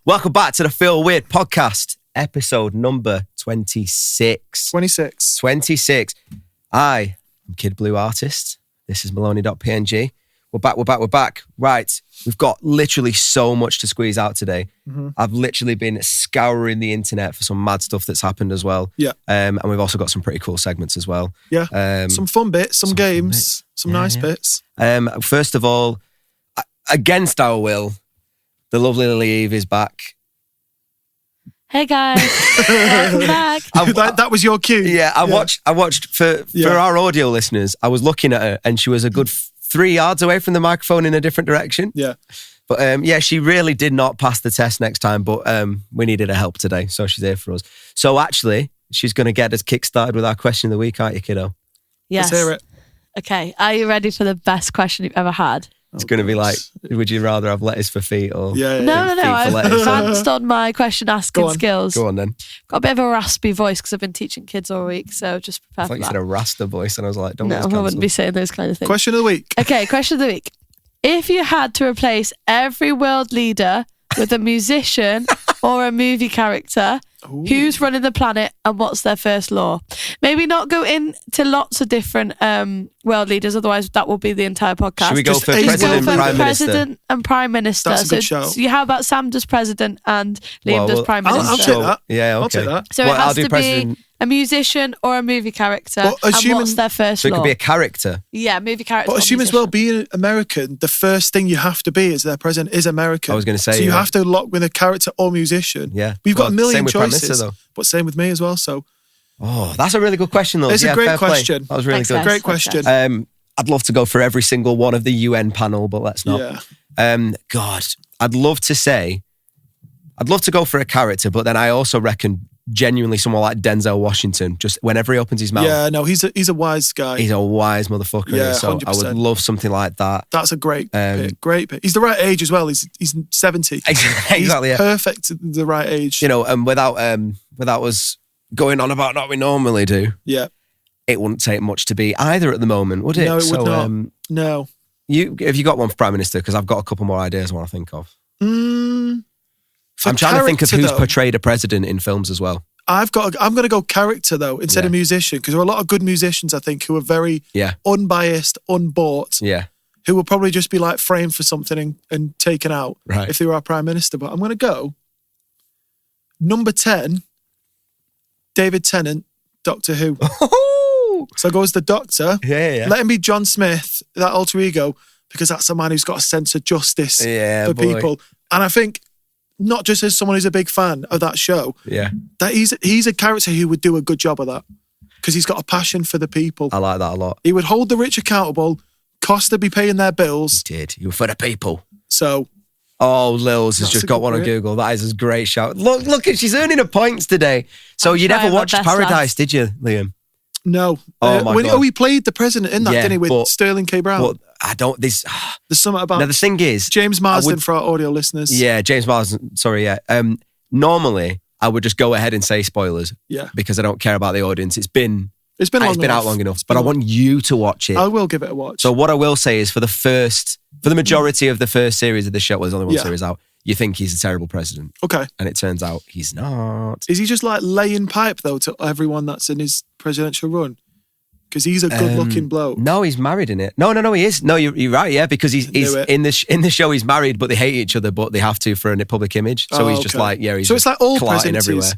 Welcome back to the Feel Weird podcast, episode number 26. 26. I am Kid Blue Artist. This is Maloney.png. We're back. Right. We've got literally so much to squeeze out today. Mm-hmm. I've literally been scouring the internet for some mad stuff that's happened as well. Yeah. And we've also got some pretty cool segments as well. Yeah. Some fun bits, some games, some nice bits. First of all, against our will, the lovely Lily Eve is back. Hey guys, welcome back. That was your cue. Yeah, I watched for our audio listeners. I was looking at her, and she was a good 3 yards away from the microphone in a different direction. Yeah, but she really did not pass the test next time. But we needed her help today, so she's here for us. So actually, she's going to get us kickstarted with our question of the week, aren't you, kiddo? Yes. Let's hear it. Okay, are you ready for the best question you've ever had? It's going to be like, would you rather have lettuce for feet or... No. I've advanced on my question asking skills. Go on then. Got a bit of a raspy voice because I've been teaching kids all week, so just prepare for that. I thought you said a rasta voice and I was like, don't No, I wouldn't be saying those kind of things. Question of the week. Okay, question of the week. If you had to replace every world leader with a musician or a movie character, who's running the planet and what's their first law? Maybe not go into lots of different world leaders, otherwise that will be the entire podcast. Should we go for president and prime minister? That's a good show. So how about Sam does president and Liam does prime minister? I'll take that. Yeah, okay. I'll take that. So it has to be a musician or a movie character, and what's their first law? So it law? could be a character. Yeah, movie character. But assume as well, being American, the first thing you have to be as their president is American. I was going to say. So you have to lock with a character or musician. Yeah. We've got a million choices. Prime Minister, though. But same with me as well. So. Oh, that's a really good question, though. It's a great question. That was really good. Great question. I'd love to go for every single one of the UN panel, but let's not. Yeah. God, I'd love to go for a character, but then I also reckon genuinely someone like Denzel Washington, just whenever he opens his mouth. Yeah, no, he's a wise guy. He's a wise motherfucker. Yeah, so 100%. I would love something like that. That's a great pick. Great pick. He's the right age as well. He's 70. Exactly. He's Yeah. perfect at the right age. You know, and without us going on about what we normally do. Yeah. It wouldn't take much to be either at the moment, would it? No, it would not. No. Have you got one for Prime Minister? Because I've got a couple more ideas I want to think of. I'm trying to think of who's portrayed a president in films as well. I'm going to go character though, instead of musician, because there are a lot of good musicians, I think, who are very unbiased, unbought, who will probably just be like framed for something and taken out if they were our Prime Minister. But I'm going to go number 10, David Tennant, Doctor Who. So goes the Doctor. Yeah. Let him be John Smith, that alter ego, because that's a man who's got a sense of justice for people. And I think, not just as someone who's a big fan of that show, that he's a character who would do a good job of that, because he's got a passion for the people. I like that a lot. He would hold the rich accountable. Costa be paying their bills. He did. You were for the people. So... Oh, Lils has just got one on Google. That is a great shout. Look, she's earning her points today. So you never watched Paradise, did you, Liam? No. Oh my God. He played the president in that, didn't he, with Sterling K. Brown? But I don't. There's something about. Now the thing is, James Marsden for our audio listeners. Yeah, James Marsden. Sorry, yeah. Normally, I would just go ahead and say spoilers. Yeah. Because I don't care about the audience. It's been out long enough. But I want you to watch it. I will give it a watch. So what I will say is, for the majority of the first series of the show, there's only one series out, you think he's a terrible president. Okay. And it turns out he's not. Is he just like laying pipe, though, to everyone that's in his presidential run? Because he's a good-looking bloke. No, he's married in it. No, he is. No, you're right, yeah, because he's in the show, he's married, but they hate each other, but they have to for a public image. So he's just like, he's so it's like all presidencies.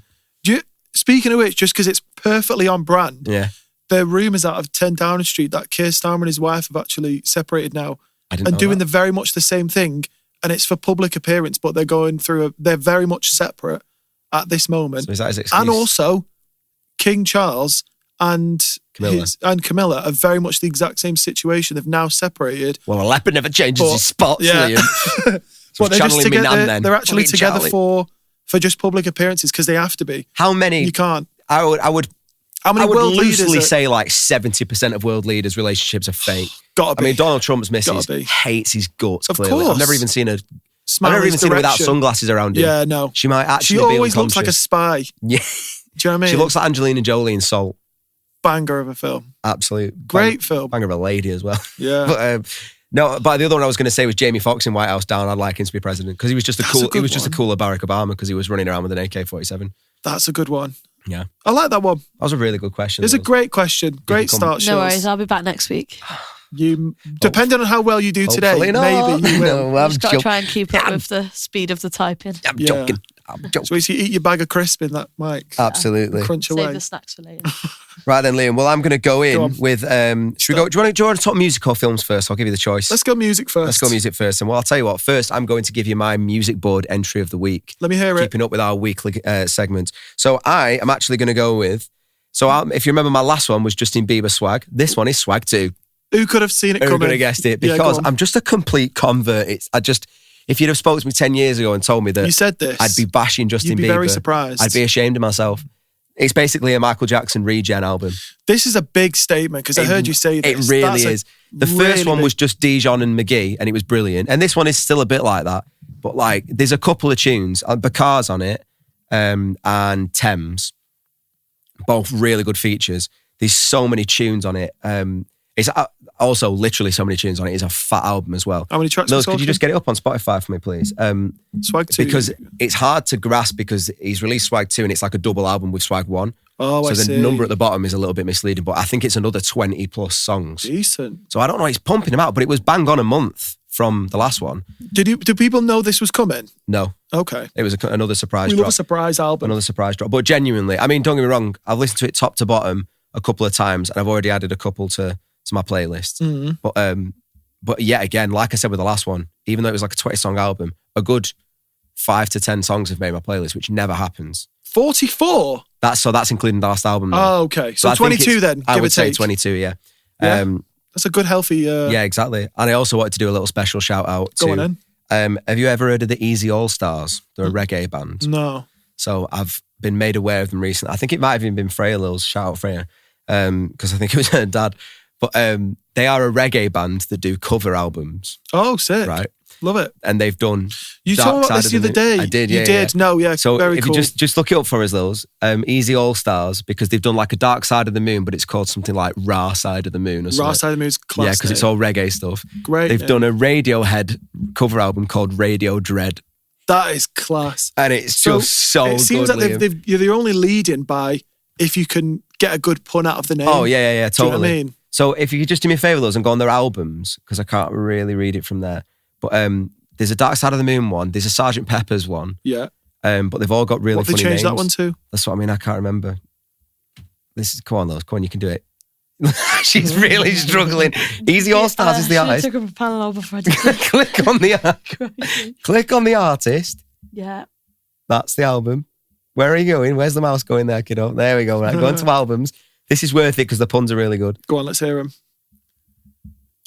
Everywhere. Speaking of which, just because it's perfectly on brand, there are rumours out of 10 Downing Street that Keir Starmer and his wife have actually separated now and doing very much the same thing. And it's for public appearance, but they're going through they're very much separate at this moment. So is that his excuse? And also, King Charles and Camilla are very much the exact same situation. They've now separated. Well, a leopard never changes his spots, Liam. Well, they're just together. They're actually together for just public appearances because they have to be. How many? You can't. I would How many world leaders loosely say like 70% of world leaders' relationships are fake. Gotta be. I mean, Donald Trump's missus hates his guts. Of clearly. course. I've never even seen her. Smile I've never even seen her without sunglasses around him. Yeah, no. She might actually be She always looks like a spy. Yeah. Do you know what I mean? She looks like Angelina Jolie in Salt. Banger of a film. Absolute. Great film. Banger of a lady as well. Yeah. But No, but the other one I was going to say was Jamie Foxx in White House Down. I'd like him to be president because he was just a cooler Barack Obama because he was running around with an AK-47. That's a good one. Yeah. I like that one. That was a really good question. It's a great question. Great start, Shills. No worries, I'll be back next week. Depending on how well you do today, maybe you will. No, I've just got to try and keep up with the speed of the typing. I'm joking. So you eat your bag of crisp in that mic. Absolutely. Crunch away. Save the snacks for later. Right then, Liam. Well, I'm going to go in with. Should we go? Do you want to talk music or films first? I'll give you the choice. Let's go music first. And well, I'll tell you what. First, I'm going to give you my music board entry of the week. Let me hear it. Keeping up with our weekly segment. So I am actually going to go with. So if you remember, my last one was Justin Bieber Swag. This one is Swag 2. Who could have seen it coming? Who could have guessed it? Because I'm just a complete convert. If you'd have spoken to me 10 years ago and told me that you said this, I'd be bashing Justin Bieber. You'd be very surprised. I'd be ashamed of myself. It's basically a Michael Jackson regen album. This is a big statement because I heard you say this. It really is. The first one was just Dijon and McGee and it was brilliant. And this one is still a bit like that. But like, there's a couple of tunes, Bacar's on it and Thames. Both really good features. There's so many tunes on it. It's also literally so many tunes on it. It's a fat album as well. How many tracks? Could you just get it up on Spotify for me, please? Swag 2. Because it's hard to grasp because he's released Swag 2 and it's like a double album with Swag 1. Oh, so the number at the bottom is a little bit misleading, but I think it's another 20 plus songs. Decent. So I don't know, he's pumping them out, but it was bang on a month from the last one. Do people know this was coming? No. Okay. It was another surprise drop. We love a surprise album. Another surprise drop. But genuinely, I mean, don't get me wrong, I've listened to it top to bottom a couple of times and I've already added a couple to my playlist. Mm-hmm. But yet again, like I said with the last one, even though it was like a 20-song album, a good 5 to 10 songs have made my playlist, which never happens. 44? That's including the last album. Oh, okay. So 22 then, I would say 22, yeah. That's a good, healthy... Yeah, exactly. And I also wanted to do a little special shout out to... Go on then. Have you ever heard of the Easy All Stars? They're a reggae band. No. So I've been made aware of them recently. I think it might have even been Freya Lils. Shout out Freya. Because I think it was her dad. But they are a reggae band that do cover albums. Oh, sick. Right. Love it. And they've done... You told me about this the other day. I did, yeah. You did? Yeah. No, yeah, so very cool. So if you just look it up for us, Lils, Easy All Stars, because they've done like a Dark Side of the Moon, but it's called something like Raw Side of the Moon or something. Raw Side of the Moon's classic. Yeah, because it's all reggae stuff. Great. They've done a Radiohead cover album called Radio Dread. That is class. And it's just so good, it seems like they're only leading by if you can get a good pun out of the name. Oh, yeah, totally. Do you know what I mean? So if you could just do me a favour, Lils, and go on their albums, because I can't really read it from there. But there's a Dark Side of the Moon one. There's a Sgt. Pepper's one. Yeah. But they've all got really funny names. What have they changed that one to? That's what I mean. I can't remember. Come on, Lils. Come on, you can do it. She's really struggling. Easy All Stars is the artist. I took up a panel over before I did Click on the artist. Yeah. That's the album. Where are you going? Where's the mouse going there, kiddo? There we go. Right, go on to albums. This is worth it because the puns are really good. Go on, let's hear them.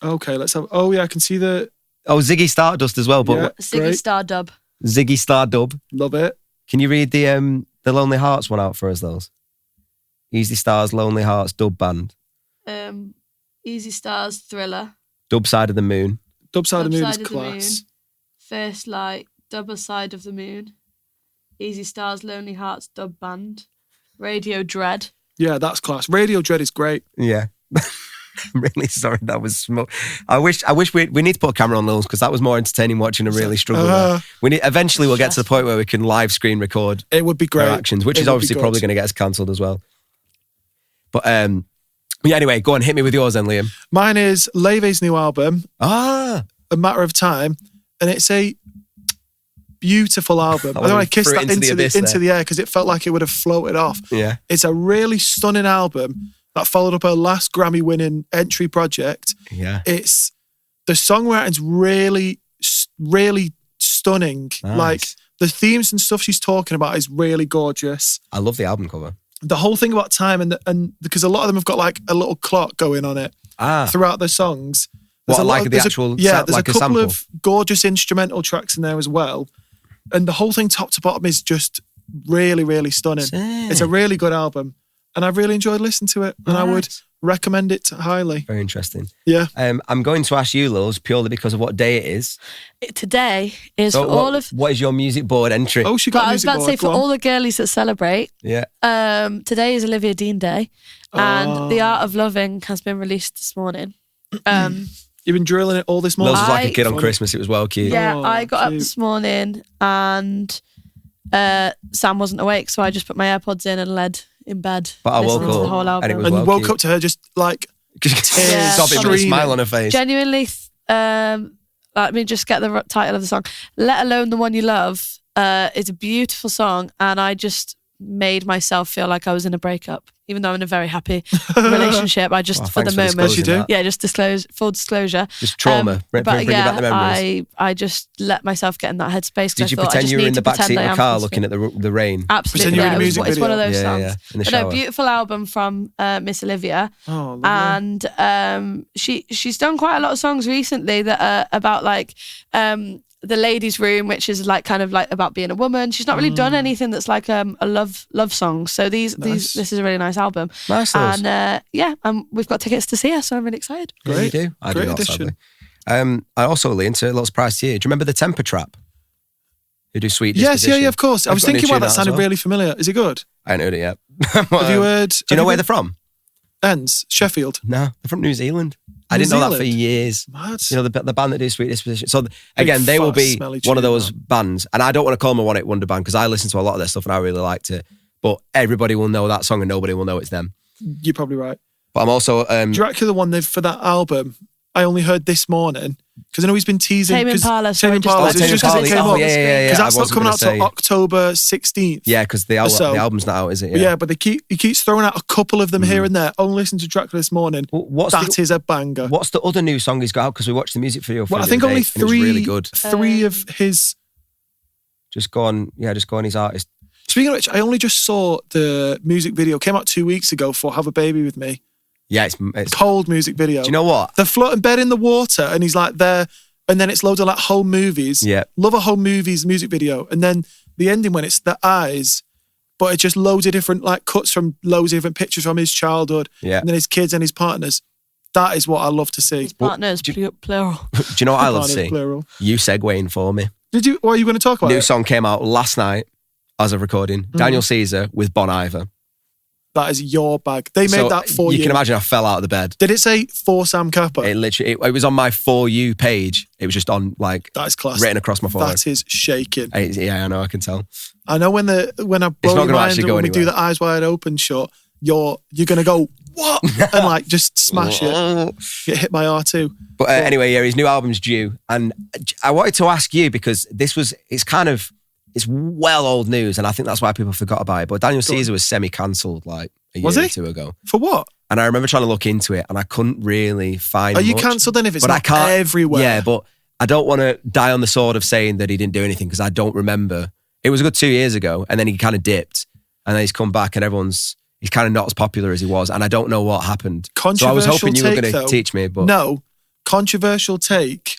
Okay, let's have... Oh, yeah, I can see the... Oh, Ziggy Stardust as well. But yeah, Ziggy Stardub. Ziggy Stardub. Love it. Can you read the Lonely Hearts one out for us, those? Easy Stars, Lonely Hearts, dub band. Easy Stars, Thriller. Dub Side of the Moon. Dub Side of the Moon is class. First Light, Double Side of the Moon. Easy Stars, Lonely Hearts, dub band. Radio Dread. Yeah, that's class. Radio Dread is great. Yeah. I'm really sorry that was smoke. I wish we need to put a camera on Lils because that was more entertaining watching a really struggle. Eventually we'll get to the point where we can live screen record. It would be great. Actions, which is obviously probably going to get us cancelled as well. But yeah, anyway, go on, hit me with yours then, Liam. Mine is Leve's new album. A Matter of Time, and it's a beautiful album. I know I kissed that into the air because it felt like it would have floated off. Yeah. It's a really stunning album that followed up her last Grammy-winning entry project. Yeah. It's... The songwriting's really, really stunning. Nice. Like, the themes and stuff she's talking about is really gorgeous. I love the album cover. The whole thing about time and because a lot of them have got like a little clock going on it throughout the songs. There's a couple of gorgeous instrumental tracks in there as well. And the whole thing top to bottom is just really, really stunning. It's a really good album. And I've really enjoyed listening to it. And I would recommend it highly. Very interesting. Yeah. I'm going to ask you, Lils, purely because of what day it is. Today is so for all of... What is your music board entry? Oh, she got a music board. I was about to say, for all the girlies that celebrate. Yeah. Today is Olivia Dean Day. And The Art of Loving has been released this morning. You've been drilling it all this morning? Lils was like a kid on Christmas. It was well cute. Yeah, I got up this morning and Sam wasn't awake, so I just put my AirPods in and led in bed. But I woke up the whole album. and it was you woke up to her just like sobbing with a smile on her face. Genuinely, let me just get the title of the song. Let Alone the One You Love is a beautiful song, and I just made myself feel like I was in a breakup, even though I'm in a very happy relationship. I just, for the moment, just full disclosure. Just trauma. Bring back the memories. I just let myself get in that headspace. Did you pretend you were in the backseat of the car looking at the rain? Absolutely. Yeah, it's one of those songs. Yeah, in the shower. Beautiful album from Miss Olivia. Oh, and she's done quite a lot of songs recently that are about like the ladies' room, which is like kind of like about being a woman. She's not really done anything that's like a love song. So this is a really nice album. Nice. And we've got tickets to see her, so I'm really excited. Great. Yeah, you do. I do not, sadly. I also leaned to a little surprise to you. Do you remember the Temper Trap? Who do Sweet Disposition? Yes, yeah, of course. I was thinking why that sounded really familiar. Is it good? I haven't heard it yet. Have you heard? Do you know where they're from? Ends Sheffield. No, they're from New Zealand. I didn't know that for years. Mad. You know, the band that do Sweet Disposition. So again, they will be one of those bands, and I don't want to call them a one-hit wonder band because I listen to a lot of their stuff and I really liked it. But everybody will know that song and nobody will know it's them. You're probably right. But I'm also Dracula one for that album. I only heard this morning because I know he's been teasing. Tame Impala. Tame Impala. Just because it came up. Yeah. Because that's not coming out till October 16th. Yeah, because the album's not out, is it? Yeah, but he keeps throwing out a couple of them here and there. Only listened to Dracula this morning. That is a banger. What's the other new song he's got out? Because we watched the music video for it. I think only three. Really good. Three of his. Just go on his artist. Speaking of which, I only just saw the music video. Came out 2 weeks ago for Have a Baby With Me. Yeah, it's cold music video. Do you know what? They're floating bed in the water and he's like there, and then it's loads of like home movies. Yeah. Love a home movies music video. And then the ending when it's the eyes, but it's just loads of different like cuts from loads of different pictures from his childhood. Yeah. And then his kids and his partners. That is what I love to see. His partners, plural. Do you know what I love to see? Plural. You segueing for me. What are you going to talk about? New song came out last night as of recording. Daniel Caesar with Bon Iver. That is your bag. They made that for you. You can imagine I fell out of the bed. Did it say for Sam Kappa? It was on my For You page. It was just on like that is class. Written across my forehead. That is shaking. Yeah, I know. I can tell. I know when I blow your mind when we do the eyes wide open shot, you're gonna go what and like just smash it. Get hit by R2. But anyway, yeah, his new album's due, and I wanted to ask you because it's well old news, and I think that's why people forgot about it. But Daniel Caesar was semi-cancelled like a year or two ago. For what? And I remember trying to look into it, and I couldn't really find. Are you cancelled then if it's not everywhere? Yeah, but I don't want to die on the sword of saying that he didn't do anything because I don't remember. It was a good 2 years ago, and then he kind of dipped, and then he's come back, and he's kind of not as popular as he was, and I don't know what happened. So I was hoping you were going to teach me, but no, controversial take.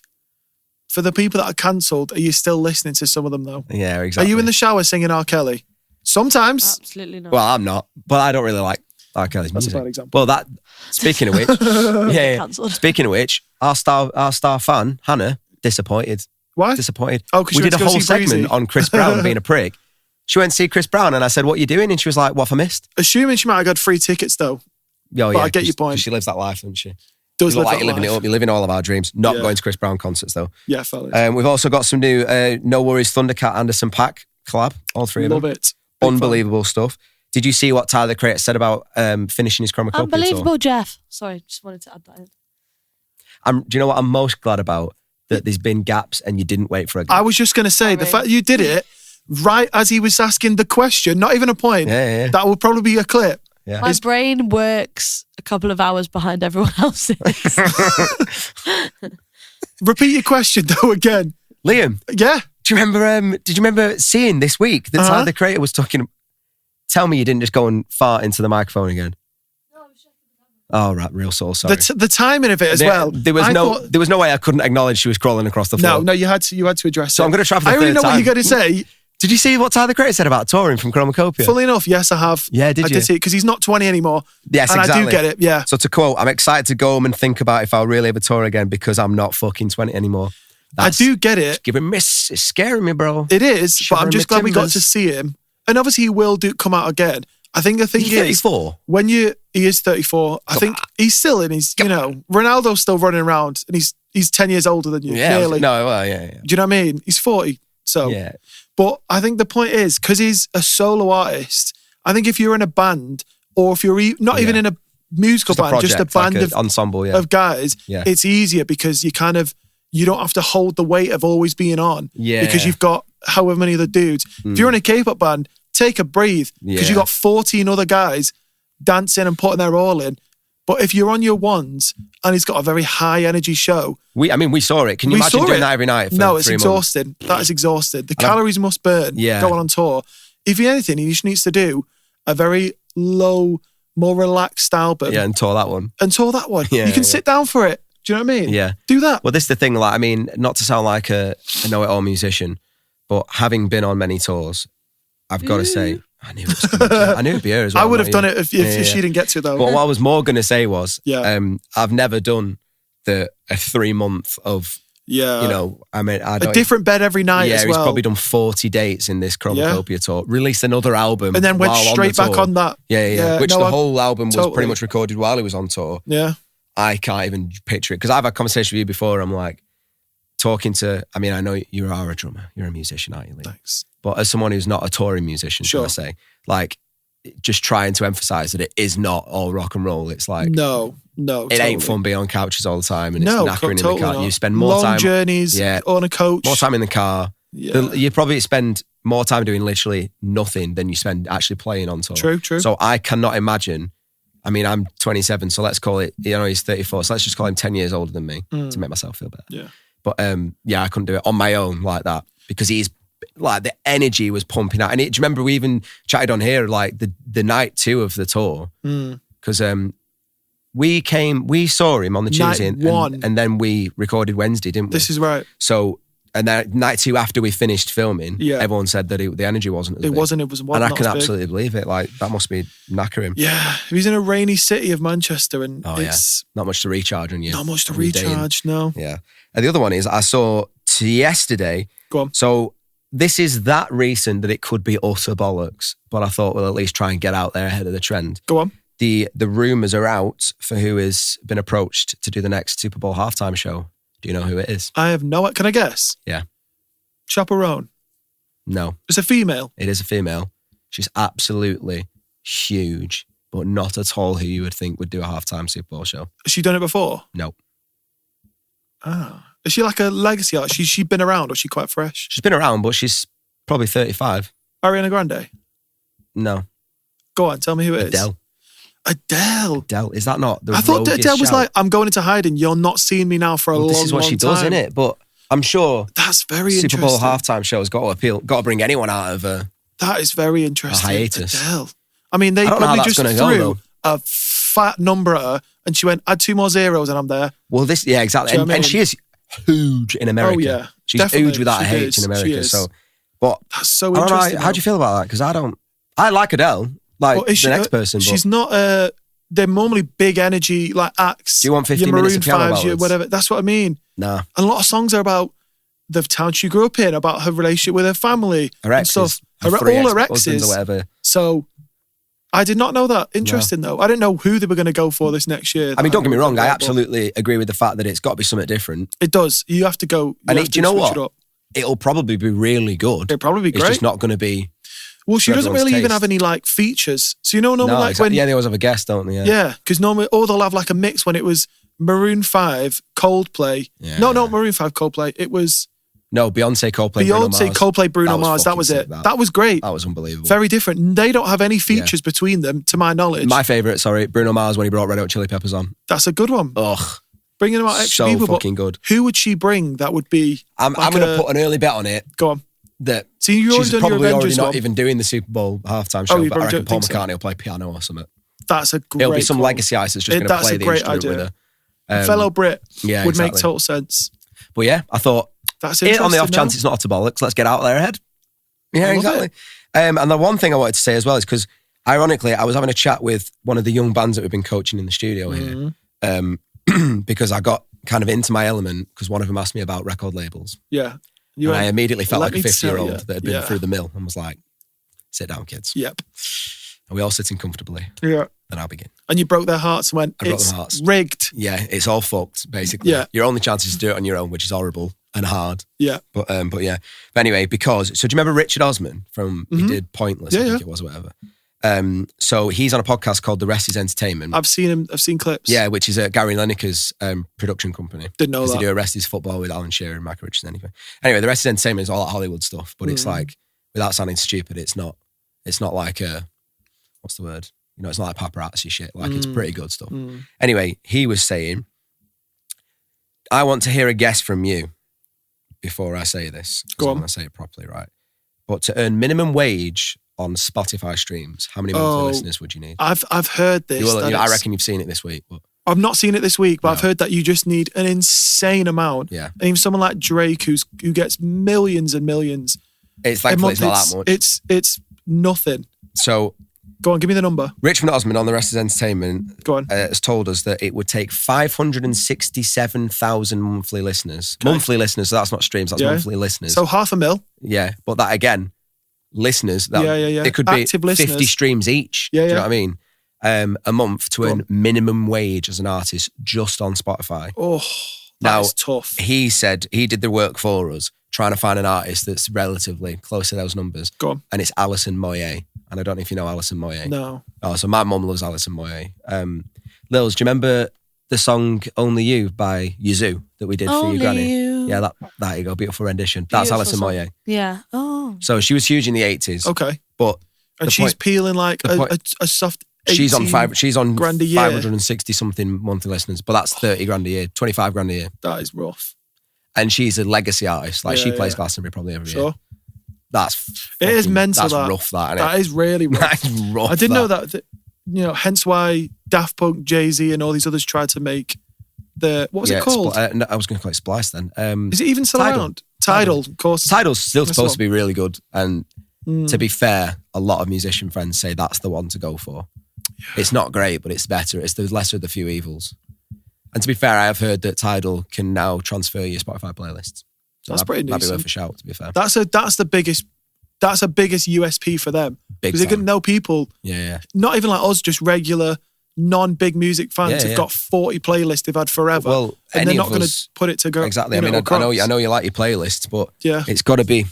For the people that are cancelled, are you still listening to some of them though? Yeah, exactly. Are you in the shower singing R. Kelly? Sometimes. Absolutely not. Well, I'm not, but I don't really like R. Kelly's music. That's a bad example. Well, speaking of which, speaking of which, our star fan, Hannah, disappointed. Why? Disappointed. Oh, because we did a whole segment on Chris Brown being a prick. She went to see Chris Brown and I said, what are you doing? And she was like, what have I missed? Assuming she might have got free tickets though. Oh, but I get your point. She lives that life, doesn't she? Does you look live like you're living it up. You're living all of our dreams. Not going to Chris Brown concerts though. Yeah, fellas. We've also got some new No Worries Thundercat Anderson .Paak collab. All three of them. Love it. Unbelievable stuff. Did you see what Tyler the Creator said about finishing his Chromacopia Unbelievable, tour? Jeff. Sorry, just wanted to add that in. Do you know what I'm most glad about? That there's been gaps and you didn't wait for a gap. I was just going to say, the fact you did it right as he was asking the question, not even a point. Yeah. That would probably be a clip. Yeah. My brain works a couple of hours behind everyone else's. Repeat your question though again. Liam. Yeah. Do you remember? Did you remember seeing this week that Tyler the Creator was talking? Tell me you didn't just go and fart into the microphone again. No, I was checking the camera. Oh right, real soul. Sorry. The timing of it as well. There was no way I couldn't acknowledge she was crawling across the floor. No, you had to address it. So I'm going to try for the third time. I already know what you're going to say. Did you see what Tyler the Creator said about touring from Chromacopia? Fully enough, yes, I have. Yeah, did you? I did see it because he's not 20 anymore. Yes, and exactly. I do get it, yeah. So to quote, I'm excited to go home and think about if I'll really ever tour again because I'm not fucking 20 anymore. I do get it. It's scaring me, bro. It is, but I'm just glad we got to see him. And obviously he will come out again. I think the thing is... 34? When he's He is 34. I think he's still in his, Ronaldo's still running around and he's 10 years older than you. Yeah. Nearly. No, well, yeah. Do you know what I mean? He's 40. So, yeah. But I think the point is, because he's a solo artist, I think if you're in a band or if you're not even in a musical band, project, just a band like of ensemble of guys, it's easier because you don't have to hold the weight of always being on because you've got however many other dudes. If you're in a K-pop band, take a breathe because you've got 14 other guys dancing and putting their all in. But if you're on your ones and he's got a very high energy show. We saw it. Can you imagine doing that every night? No, it's exhausting. That is exhausting. The calories must burn going on tour. If anything, he just needs to do a very low, more relaxed album. Yeah, and tour that one. Yeah, you can sit down for it. Do you know what I mean? Yeah. Do that. Well, this is the thing. Like, I mean, not to sound like a know-it-all musician, but having been on many tours, I've got to say, I knew it was coming. I knew it'd be her as well. I would have done it if she didn't get to it, though. But what I was more going to say was, I've never done a 3 month of, a different bed every night as well. Yeah, he's probably done 40 dates in this Chromacopia tour, released another album. And then went straight back on that. Yeah. Which the whole album was pretty much recorded while he was on tour. Yeah. I can't even picture it. Because I've had conversation with you before, I'm like, I know you are a drummer, you're a musician, aren't you, Lee? Thanks. But as someone who's not a touring musician, shall I say, like, just trying to emphasize that it is not all rock and roll. It's like, no, it ain't fun being on couches all the time and it's knackering in the car. Not. You spend more long journeys on a coach, more time in the car. Yeah. You probably spend more time doing literally nothing than you spend actually playing on tour. True. So I cannot imagine. I mean, I'm 27, so let's call it. He's 34, so let's just call him 10 years older than me to make myself feel better. Yeah. But I couldn't do it on my own like that because he's like the energy was pumping out. And do you remember we even chatted on here like the night 2 of the tour because we saw him on the Tuesday and then we recorded Wednesday, didn't we? This is right. So and then night 2 after we finished filming, everyone said that the energy wasn't as big. It wasn't. And I can absolutely believe it. Like that must be knackering. Yeah, he's in a rainy city of Manchester and it's not much to recharge on you. Not much to recharge, no. Yeah. And the other one is I saw yesterday. Go on. So this is that recent that it could be utter bollocks, but I thought we'll at least try and get out there ahead of the trend. Go on. The rumours are out for who has been approached to do the next Super Bowl halftime show. Do you know who it is? I have no... Can I guess? Yeah. Chaperone? No. It's a female? It is a female. She's absolutely huge, but not at all who you would think would do a halftime Super Bowl show. Has she done it before? No. Ah. Is she like a legacy artist? She's been around or is she quite fresh? She's been around, but she's probably 35. Ariana Grande? No. Go on, tell me who it is. Adele. Is that not the I thought Adele was shout? Like, I'm going into hiding. You're not seeing me now for a long time. This is what she does, isn't it? But I'm sure that's very Super interesting. Bowl halftime show has got to appeal, got to bring anyone out of that is very interesting. A hiatus. Adele. I mean, they probably just threw a fat number at her and she went, add 2 more zeros and I'm there. Well, exactly. And she is huge in America. Oh, yeah. She's huge without a H in America. So, but that's so interesting. How do you feel about that? Because I like Adele, like the next person. She's not they're normally big energy like acts. Do you want 15 minutes of piano ballads? Whatever. That's what I mean. Nah. And a lot of songs are about the town she grew up in, about her relationship with her family. Her exes. All her exes. Or whatever. So I did not know that. Interesting though. I didn't know who they were going to go for this next year. I mean, don't get me wrong. I absolutely agree with the fact that it's got to be something different. It does. You have to go. Do you know what? It'll probably be really good. It'll probably be great. It's just not going to be. Well, she doesn't really even have any like features. So normally when they always have a guest, don't they? Yeah, because normally they'll have like a mix when it was Maroon 5, Coldplay. Yeah. No, not Maroon 5, Coldplay. It was Beyonce, Coldplay, Bruno Mars. That was it. That was great. That was unbelievable. Very different. They don't have any features between them, to my knowledge. My favourite, Bruno Mars when he brought Red Hot Chili Peppers on. That's a good one. Ugh. Bringing them out extra people. So fucking good. Who would she bring that would be? I'm going to put an early bet on it. Go on. That she's probably already not even doing the Super Bowl halftime show, but I reckon Paul McCartney will play piano or something. That's a great. It'll be some legacy ice that's just going to play the instrument idea. with her. Fellow Brit would make total sense. But yeah, I thought that's interesting. On the off chance it's not utter bollocks, let's get out there ahead. Yeah, exactly. And the one thing I wanted to say as well is because ironically, I was having a chat with one of the young bands that we've been coaching in the studio here, because I got kind of into my element because one of them asked me about record labels. Yeah. And I immediately felt like a 50-year-old that had been through the mill and was like, sit down, kids. Yep. Are we all sitting comfortably? Yeah. Then I'll begin. And you broke their hearts and went, it's rigged. Yeah, it's all fucked, basically. Yeah. Your only chance is to do it on your own, which is horrible and hard. Yeah. But yeah. But anyway, so do you remember Richard Osman from, he did Pointless, I think it was, or whatever. So he's on a podcast called The Rest is Entertainment. I've seen clips. Yeah, which is Gary Lineker's production company. Didn't know that. They do A Rest is Football with Alan Shearer and Michael Richards. Anyway, The Rest is Entertainment is all that Hollywood stuff, but it's like, without sounding stupid, it's not like what's the word? It's not like paparazzi shit. Like it's pretty good stuff. Anyway, he was saying, I want to hear a guess from you before I say this. Go on. I'm going to say it properly, right? But to earn minimum wage on Spotify streams, how many monthly listeners would you need? I've heard this. I reckon you've seen it this week. But I've not seen it this week, but I've heard that you just need an insane amount. Yeah. And even someone like Drake, who gets millions and millions. It's not that much. It's nothing. So go on, give me the number. Richmond Osman on The Rest is Entertainment has told us that it would take 567,000 monthly listeners. Okay. Monthly listeners, so that's not streams, that's monthly listeners. So 500,000. Yeah, but that again, listeners, it could active be 50 listeners. Streams each. Do you know what I mean? A month to earn minimum wage as an artist just on Spotify. Oh, that's tough. He said he did the work for us, trying to find an artist that's relatively close to those numbers. Go on. And it's Alison Moyet. And I don't know if you know Alison Moyet. No. Oh, so my mum loves Alison Moyet. Lils, do you remember the song Only You by Yazoo that we did for your granny? You. Yeah, there you go. Beautiful rendition. That's Alison Moyet. Yeah. Oh. So she was huge in the 80s. Okay. But she's peeling like a soft 18 she's on grand a year. 560 something monthly listeners, but that's 30 grand a year, 25 grand a year. That is rough. And she's a legacy artist. Like she plays Glastonbury probably every year. It is mental. That's rough, that, isn't it? That is really rough. That is rough. I didn't know that. Hence why Daft Punk, Jay-Z, and all these others tried to make what was it called? No, I was going to call it Splice then. Is it even still around? Tidal, of course. Tidal's still supposed to be really good. And to be fair, a lot of musician friends say that's the one to go for. Yeah. It's not great, but it's better. It's the lesser of the few evils. And to be fair, I have heard that Tidal can now transfer your Spotify playlists. So that's pretty decent. That'd be worth a shout, to be fair. That's the biggest USP for them. Because they can know people, not even like us, just regular, non-big music fans who've got 40 playlists they've had forever. Well, and they're not going to put it to go. Exactly. I know you like your playlists, but it's got to be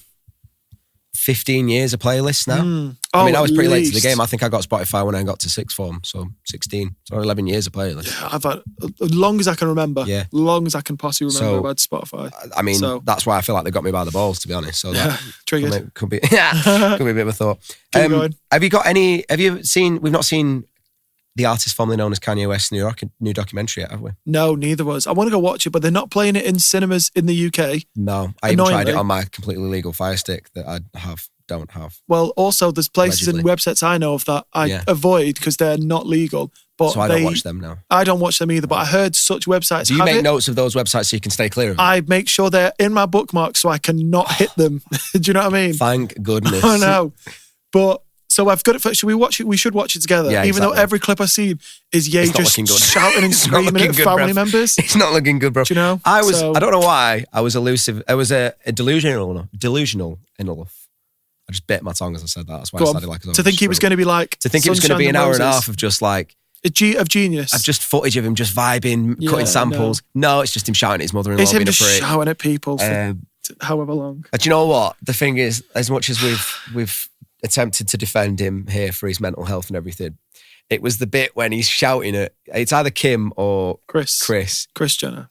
15 years of playlists now. I was pretty late to the game. I think I got Spotify when I got to sixth form, so 16. So 11 years of playlists. Yeah, I've had, as long as I can remember, as long as I can possibly remember, I've had Spotify. That's why I feel like they got me by the balls, to be honest. So that triggered. Could be a bit of a thought. Keep going. We've not seen the artist formerly known as Kanye West's new documentary yet, have we? No, neither was. I want to go watch it, but they're not playing it in cinemas in the UK. No, I even tried it on my completely legal Fire Stick that I don't have. Well, also there's places and websites I know of that I avoid because they're not legal. But so I don't watch them now. I don't watch them either, but I heard such websites. Do you make notes of those websites so you can stay clear of them? I make sure they're in my bookmark so I cannot hit them. Do you know what I mean? Thank goodness. I know. But so I've got it. Should we watch it? We should watch it together. Yeah, even though every clip I see is Ye just shouting and screaming at family members. It's not looking good, bro. Do you know? I don't know why I was elusive. I was a delusional enough. I just bit my tongue as I said that. That's why I sounded like to think he was going to be like. To think it was going to be an hour and a half of just like. Of genius. Of just footage of him just vibing, cutting samples. No, it's just him shouting at his mother-in-law. It's him just shouting at people for however long. Do you know what? The thing is, as much as we've attempted to defend him here for his mental health and everything, it was the bit when he's shouting at, it's either Kim or Kris Jenner.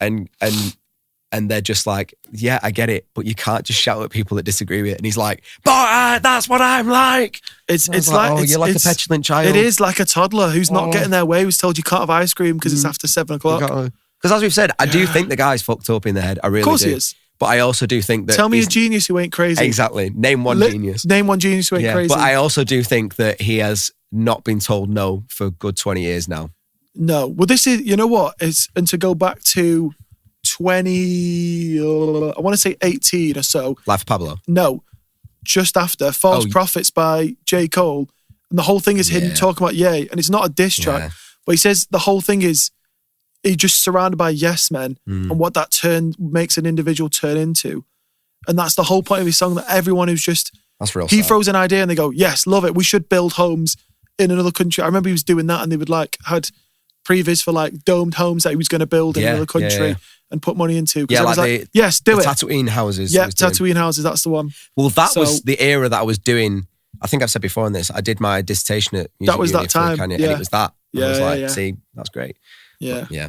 And they're just like, yeah, I get it, but you can't just shout at people that disagree with it. And he's like, but that's what I'm like. It's like you're like a petulant child. It is like a toddler who's not getting their way, who's told you can't have ice cream because it's after 7 o'clock. Because as we've said, I do think the guy's fucked up in the head. I really do. Of course he is. But I also do think that... Tell me a genius who ain't crazy. Exactly. Name one genius. Name one genius who ain't crazy. But I also do think that he has not been told no for a good 20 years now. No. Well, this is... You know what? And to go back to 20... I want to say 18 or so. Life of Pablo? No. Just after. False Prophets by J. Cole. And the whole thing is him talking about Ye. And it's not a diss track. Yeah. But he says the whole thing is... He's just surrounded by yes men and what that makes an individual turn into. And that's the whole point of his song, that everyone who's just... That's real He throws an idea and they go, yes, love it. We should build homes in another country. I remember he was doing that, and they would like had previs for like domed homes that he was going to build in another country and put money into. Yeah, I was like, yes, do it. Tatooine houses. Yeah, Tatooine houses. That's the one. Well, that was the era that I was doing. I think I've said before on this. I did my dissertation at Music that was that time, and it was that. Yeah, I was like, see, that's great. Yeah, but, yeah.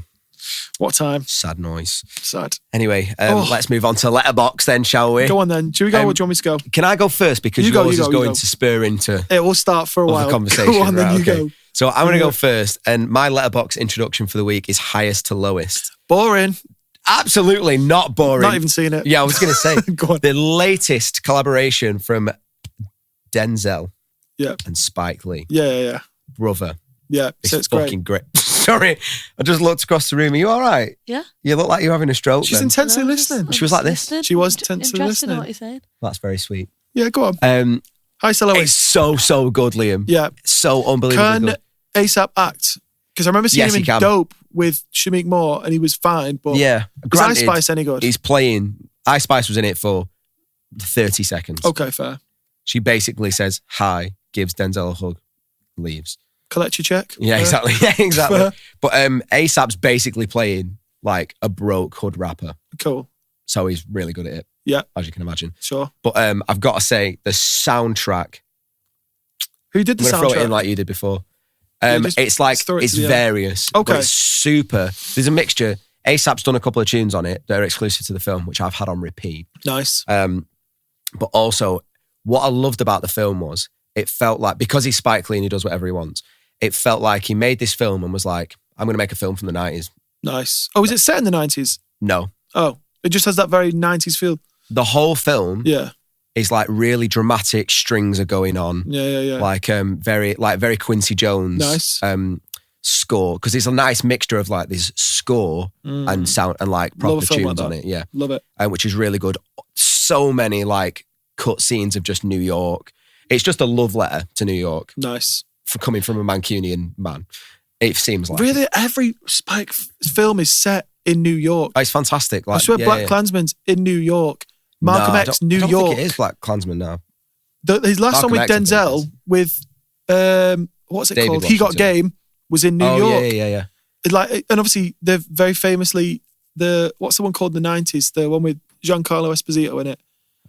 What time? Sad noise. Sad. Anyway, let's move on to Letterboxd then, shall we? Go on then. Should we go or do you want me to go? Can I go first? Because yours is going to spur into it will start for a while. The conversation. Go on, then you go. So I'm going to go first. And my Letterboxd introduction for the week is highest to lowest. Boring. Absolutely not boring. Not even seen it. Yeah, I was going to say. Go on. The latest collaboration from Denzel and Spike Lee. Yeah. Brother. Yeah, so it's fucking great. Sorry, I just looked across the room. Are you all right? Yeah. You look like you're having a stroke. She's intensely listening. She was like this. She was intensely listening. In what you're saying. That's very sweet. Yeah, go on. Hi, Lois. It's so good, Liam. Yeah. So unbelievably good. Can ASAP act? Because I remember seeing him in Dope with Shamik Moore and he was fine, but was Ice Spice any good? He's playing. Ice Spice was in it for 30 seconds. Okay, fair. She basically says hi, gives Denzel a hug, leaves. Collect your check. Yeah, exactly. Yeah, exactly. Fair. But ASAP's basically playing like a broke hood rapper. Cool. So he's really good at it. Yeah. As you can imagine. Sure. But I've got to say, the soundtrack. Who did the soundtrack? I'm going to throw it in like you did before. It's like, it's various. Okay. But it's super. There's a mixture. ASAP's done a couple of tunes on it that are exclusive to the film, which I've had on repeat. Nice. But also, what I loved about the film was, it felt like, because he's Spike Lee and he does whatever he wants, it felt like he made this film and was like, I'm going to make a film from the 90s. Nice. Oh, is it set in the 90s? No. Oh, it just has that very 90s feel. The whole film is like really dramatic, strings are going on. Yeah. Like very Quincy Jones score. Because it's a nice mixture of like this score and sound and like proper tunes on it. Yeah. Love it. Which is really good. So many like cut scenes of just New York. It's just a love letter to New York. Nice. For coming from a Mancunian man. It seems like. Really? Every Spike film is set in New York. Oh, it's fantastic. Like, I swear Black Klansman's in New York. Malcolm X, New York. I don't think it is Black Klansman now. His last one with Denzel, with, what's it David called? Washington. He Got Game, was in New York. Yeah. And obviously, they're very famously, what's the one called in the 90s? The one with Giancarlo Esposito in it.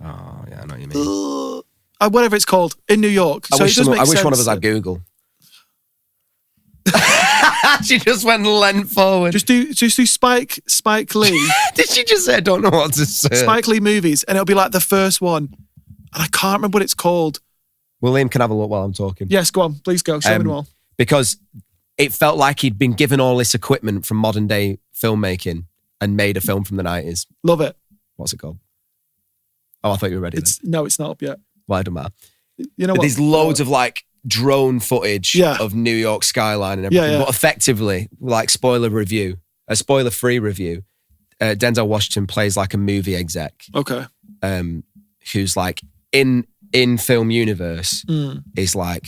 Oh, yeah, I know what you mean. Whatever it's called, in New York. I wish one of us had Google. She just went lent forward. Just do Spike Lee. Did she just say I don't know what to say? Spike Lee movies, and it'll be like the first one. And I can't remember what it's called. William can have a look while I'm talking. Yes, go on. Please go. Show me them all. Because it felt like he'd been given all this equipment from modern day filmmaking and made a film from the 90s. Love it. What's it called? Oh, I thought you were ready. No, it's not up yet. Well, it doesn't matter. You know what? There's loads of like drone footage of New York skyline and everything. Yeah. But effectively, like a spoiler-free review, Denzel Washington plays like a movie exec. Okay. Who's like in film universe is like,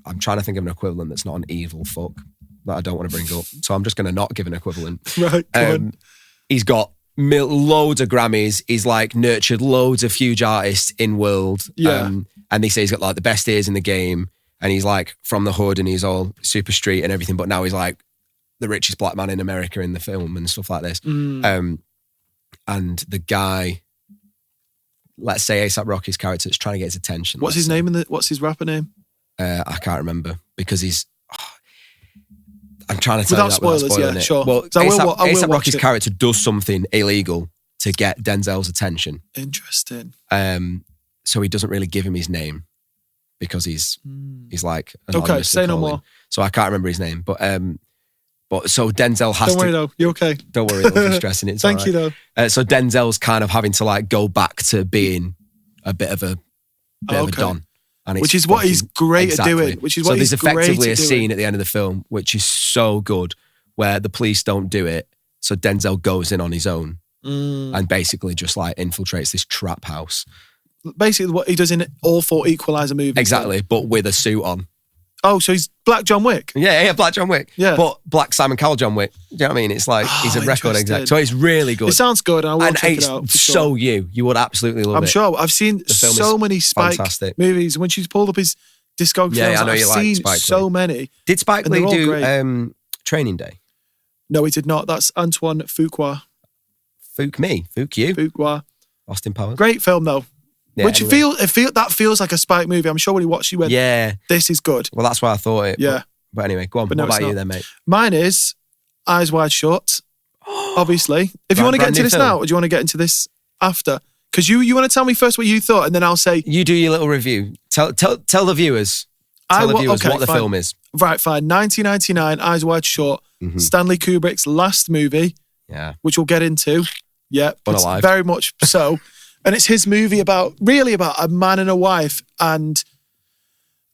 I'm trying to think of an equivalent that's not an evil fuck that I don't want to bring up. So I'm just going to not give an equivalent. Right. He's got loads of Grammys. He's like nurtured loads of huge artists in world. Yeah. And they say he's got like the best ears in the game. And he's like from the hood and he's all super street and everything. But now he's like the richest black man in America in the film and stuff like this. And the guy, let's say A$AP Rocky's character, is trying to get his attention. What's his name? What's his rapper name? I can't remember because he's... I'm trying to tell without you that spoilers, without spoiling yeah, it. sure. Well, I will A$AP Rocky's watch it. character does something illegal to get Denzel's attention. Interesting. So he doesn't really give him his name because he's like anonymous. Okay, say no more. So I can't remember his name, but so Denzel has to... Don't worry though, you're okay. Don't worry, it'll be stressing. It's Thank you though. So Denzel's kind of having to like go back to being a bit of a don. And which is what he's great at doing. Which is what he's great at doing. So there's effectively a scene at the end of the film which is so good where the police don't do it. So Denzel goes in on his own and basically just like infiltrates this trap house. Basically what he does in all four Equalizer movies. Exactly, but with a suit on. Oh, so he's Black John Wick? Yeah, Black John Wick. Yeah. But Black Simon Cowell John Wick. Do you know what I mean? It's like, he's a record exec. So it's really good. It sounds good. I will check it out. It's so you would absolutely love it. I'm sure. I've seen so many Spike movies. When she's pulled up his discography. Yeah, I know I've you seen like Spike so Lee. many. Did Spike Lee do Training Day? No, he did not. That's Antoine Fuqua. Fuq me. Fuq you. Fuqua. Austin Powers. Great film though. Yeah, Which that feels like a Spike movie. I'm sure when he watched it, he went, yeah, this is good. Well, that's why I thought it. Yeah. But anyway, go on. What about you then, mate? Mine is Eyes Wide Shut, obviously. If you want to get into this now, or do you want to get into this after? Because you want to tell me first what you thought, and then I'll say... You do your little review. Tell the viewers. Tell the viewers what the film is. Right, fine. 1999, Eyes Wide Shut. Mm-hmm. Stanley Kubrick's last movie. Yeah. Which we'll get into. Yeah. Unalive. Very much so. And it's his movie about a man and a wife and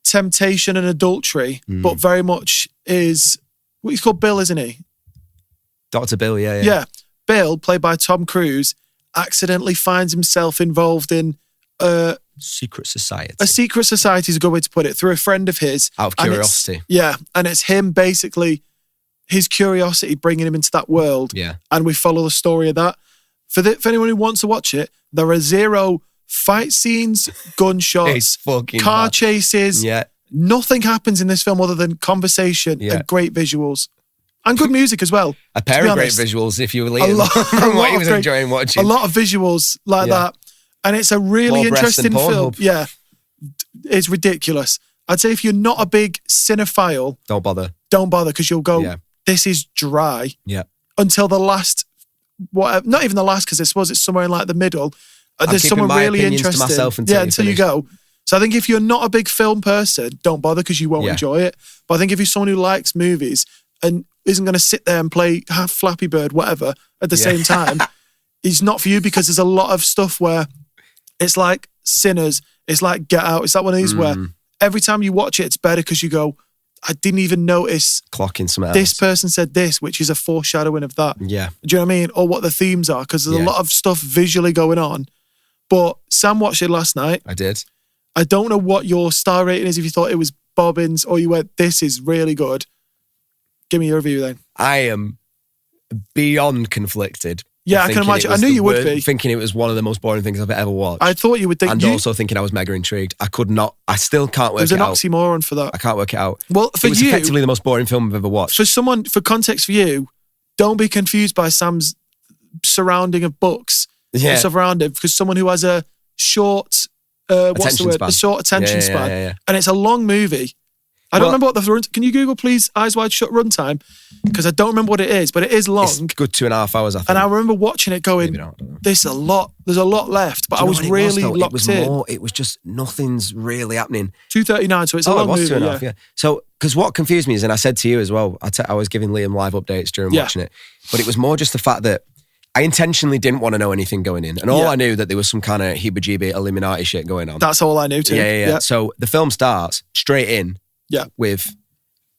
temptation and adultery, but very much is... What he's called Bill, isn't he? Dr. Bill, yeah. Yeah. Bill, played by Tom Cruise, accidentally finds himself involved in secret society. A secret society is a good way to put it, through a friend of his. Out of curiosity. And it's him basically, his curiosity bringing him into that world. Yeah. And we follow the story of that. For anyone who wants to watch it, there are 0 fight scenes, gunshots, car chases. Yeah. Nothing happens in this film other than conversation and great visuals. And good music as well. A pair of great visuals if you were leaving from what he was enjoying watching. A lot of visuals like that. And it's a really interesting film. Yeah. It's ridiculous. I'd say if you're not a big cinephile... Don't bother. Because you'll go, this is dry. Yeah. Until the last... not even the last, because I suppose it's somewhere in like the middle. There's someone really interesting. To myself until you go. So I think if you're not a big film person, don't bother because you won't enjoy it. But I think if you're someone who likes movies and isn't going to sit there and play half Flappy Bird, whatever, at the same time, it's not for you because there's a lot of stuff where it's like Sinners, it's like Get Out, it's like one of these where every time you watch it, it's better because you go, I didn't even notice clocking some else. This person said this, which is a foreshadowing of that. Yeah. Do you know what I mean? Or what the themes are, because there's a lot of stuff visually going on. But Sam watched it last night. I did. I don't know what your star rating is, if you thought it was bobbins or you went, this is really good. Give me your review then. I am beyond conflicted. Yeah, I can imagine. I knew you would be. Thinking it was one of the most boring things I've ever watched. I thought you would think. And also thinking I was mega intrigued. I still can't work it out. There's an oxymoron for that. I can't work it out. Well, for it was effectively the most boring film I've ever watched. For context for you, don't be confused by Sam's surrounding of books. Yeah. Stuff around him, because someone who has a short... A short attention span. Yeah. And it's a long movie. I don't remember what the run... Can you Google, please, Eyes Wide Shut runtime? Because I don't remember what it is, but it is long. It's good 2.5 hours, I think. And I remember watching it going, there's a lot left, but I was really locked in. It was just, nothing's really happening. 2:39, so it's a long movie. 2.5, yeah. So, because what confused me is, and I said to you as well, I was giving Liam live updates during watching it, but it was more just the fact that I intentionally didn't want to know anything going in. And all I knew that there was some kind of heebie-jeebie Illuminati shit going on. That's all I knew too. Yeah. So the film starts straight in with,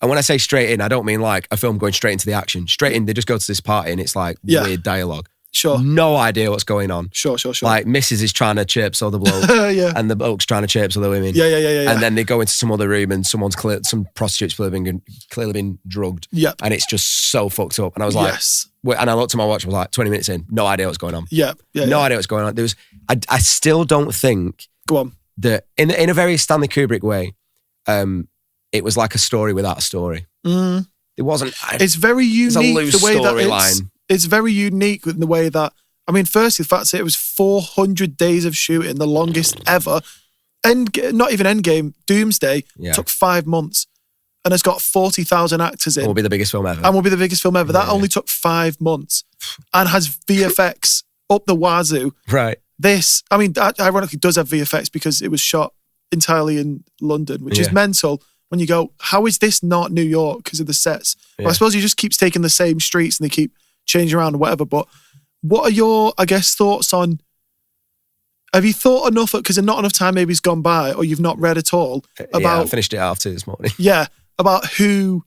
and when I say straight in, I don't mean like a film going straight into the action. Straight in, they just go to this party and it's like weird dialogue. Sure. No idea what's going on. Sure. Like Mrs. is trying to chirp so the bloke and the bloke's trying to chirp so the women. Yeah. And then they go into some other room and some prostitute's clearly been drugged. Yeah. And it's just so fucked up. And I was like, and I looked at my watch, I was like 20 minutes in, no idea what's going on. Yeah. No idea what's going on. I still don't think that in a very Stanley Kubrick way, it was like a story without a story. It wasn't. It's very unique the way that it's very unique in the way that, I mean, firstly, the fact that it was 400 days of shooting, the longest ever. Not even Endgame, Doomsday took 5 months and it's got 40,000 actors in. Will be the biggest film ever. And will be the biggest film ever. That only took 5 months and has VFX up the wazoo. Right. This, I mean, ironically does have VFX because it was shot entirely in London, which is mental. When you go, how is this not New York because of the sets? Yeah. Well, I suppose he just keeps taking the same streets and they keep changing around or whatever. But what are your, I guess, thoughts on, have you thought enough, because not enough time maybe has gone by or you've not read at all about... I finished it after this morning. Yeah, about who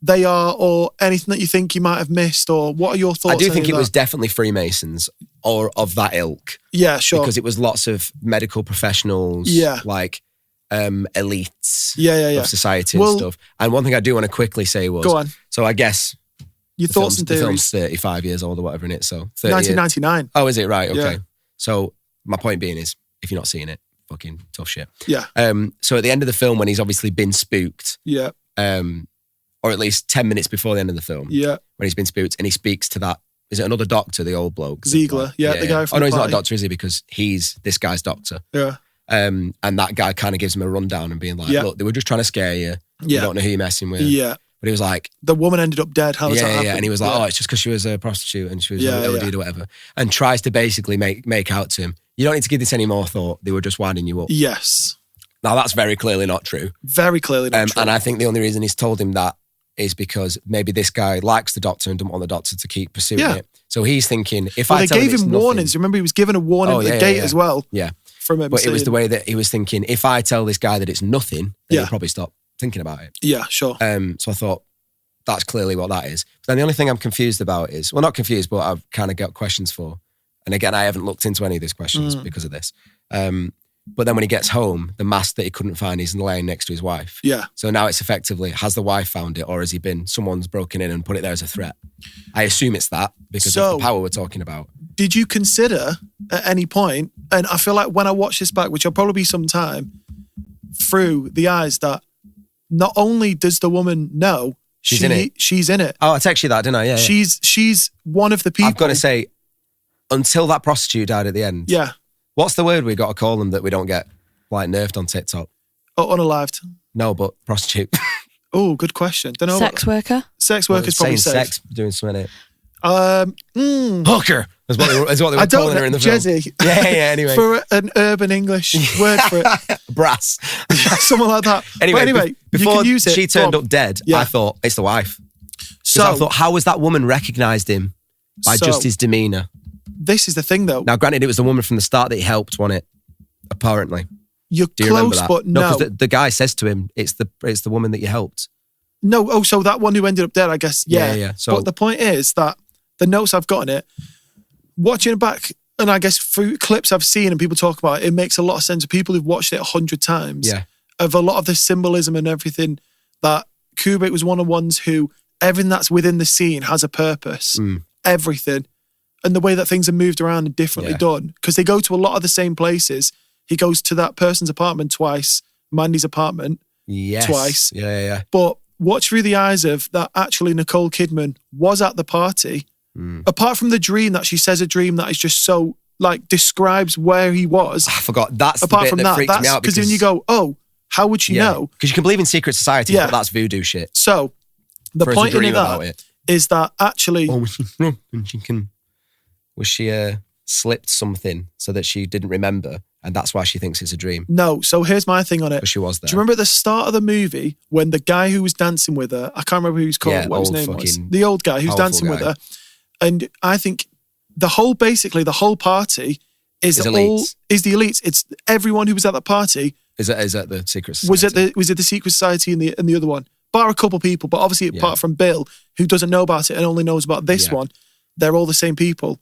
they are or anything that you think you might have missed, or what are your thoughts? I do think it was definitely Freemasons or of that ilk. Yeah, sure. Because it was lots of medical professionals, like elites of society and stuff. And one thing I do want to quickly say was... Go on. So I guess... Your thoughts and theories. The film's 35 years old or whatever in it, so... 1999. Oh, is it? Right, okay. Yeah. So my point being is, if you're not seeing it, fucking tough shit. Yeah. So at the end of the film, when he's obviously been spooked, yeah, or at least 10 minutes before the end of the film, yeah, when he's been spooked and he speaks to that, is it another doctor, the old bloke? Ziegler, the guy from no, he's not a doctor, is he? Because he's this guy's doctor. Yeah. And that guy kind of gives him a rundown and being like, look, they were just trying to scare you. You don't know who you're messing with. Yeah. But he was like... The woman ended up dead. How does that happen? Yeah, and he was like, oh, it's just because she was a prostitute and she was an OD or whatever. And tries to basically make out to him, you don't need to give this any more thought. They were just winding you up. Yes. Now, that's very clearly not true. Very clearly not true. And I think the only reason he's told him that is because maybe this guy likes the doctor and doesn't want the doctor to keep pursuing it. So he's thinking, if I tell him they gave him warnings. Remember, he was given a warning at the gate as well. Yeah. From him. But it was the way that he was thinking, if I tell this guy that it's nothing, then he'll probably stop thinking about it. Yeah, sure. So I thought, that's clearly what that is. But then the only thing I'm confused about is, well, not confused, but I've kind of got questions for. And again, I haven't looked into any of these questions because of this. But then when he gets home, the mask that he couldn't find is laying next to his wife. Yeah. So now it's effectively, has the wife found it or has he been, someone's broken in and put it there as a threat? I assume it's that because of the power we're talking about. Did you consider at any point, and I feel like when I watch this back, which will probably be some time, through the eyes that not only does the woman know, she's in it. Oh, I texted you that, didn't I? Yeah. She's one of the people. I've got to say, until that prostitute died at the end. Yeah. What's the word we got to call them that we don't get like nerfed on TikTok? Oh, unalived. No, but prostitute. Oh, good question. Don't know. Sex worker. Sex worker's probably safe. Sex, doing something. Hooker is what they were calling her in the film. Jezzy. Yeah. Anyway, for an urban English word for it, brass, something like that. Anyway, before you can use it, she turned up dead, I thought it's the wife. So I thought, how was that woman recognised him by just his demeanour? This is the thing, though. Now, granted, it was the woman from the start that he helped, wasn't it? Apparently, you're close, but no. Because the guy says to him, "It's the woman that you helped." No, so that one who ended up dead, I guess. Yeah. So, but the point is that the notes I've got in it, watching it back, and I guess through clips I've seen and people talk about it, it makes a lot of sense to people who've watched it 100 times. Yeah. Of a lot of the symbolism and everything, that Kubrick was one of the ones who everything that's within the scene has a purpose. Everything. And the way that things are moved around and differently done. Because they go to a lot of the same places. He goes to that person's apartment twice, Mandy's apartment twice. Yeah. But watch through the eyes of that actually Nicole Kidman was at the party. Apart from the dream that she says a dream that is just so, like, describes where he was. I forgot. That's the bit that freaks me out. Because then you go, oh, how would she know? Because you can believe in secret societies, but that's voodoo shit. So, the point in that is that actually... Was she slipped something so that she didn't remember and that's why she thinks it's a dream? No. So here's my thing on it. But she was there. Do you remember at the start of the movie when the guy who was dancing with her, I can't remember who he's called, what his name was. The old guy who's dancing with her. And I think the whole party is the elites. It's everyone who was at that party. Is that the secret society? Was it the secret society and the other one? Bar a couple people, but obviously apart from Bill, who doesn't know about it and only knows about this one, they're all the same people.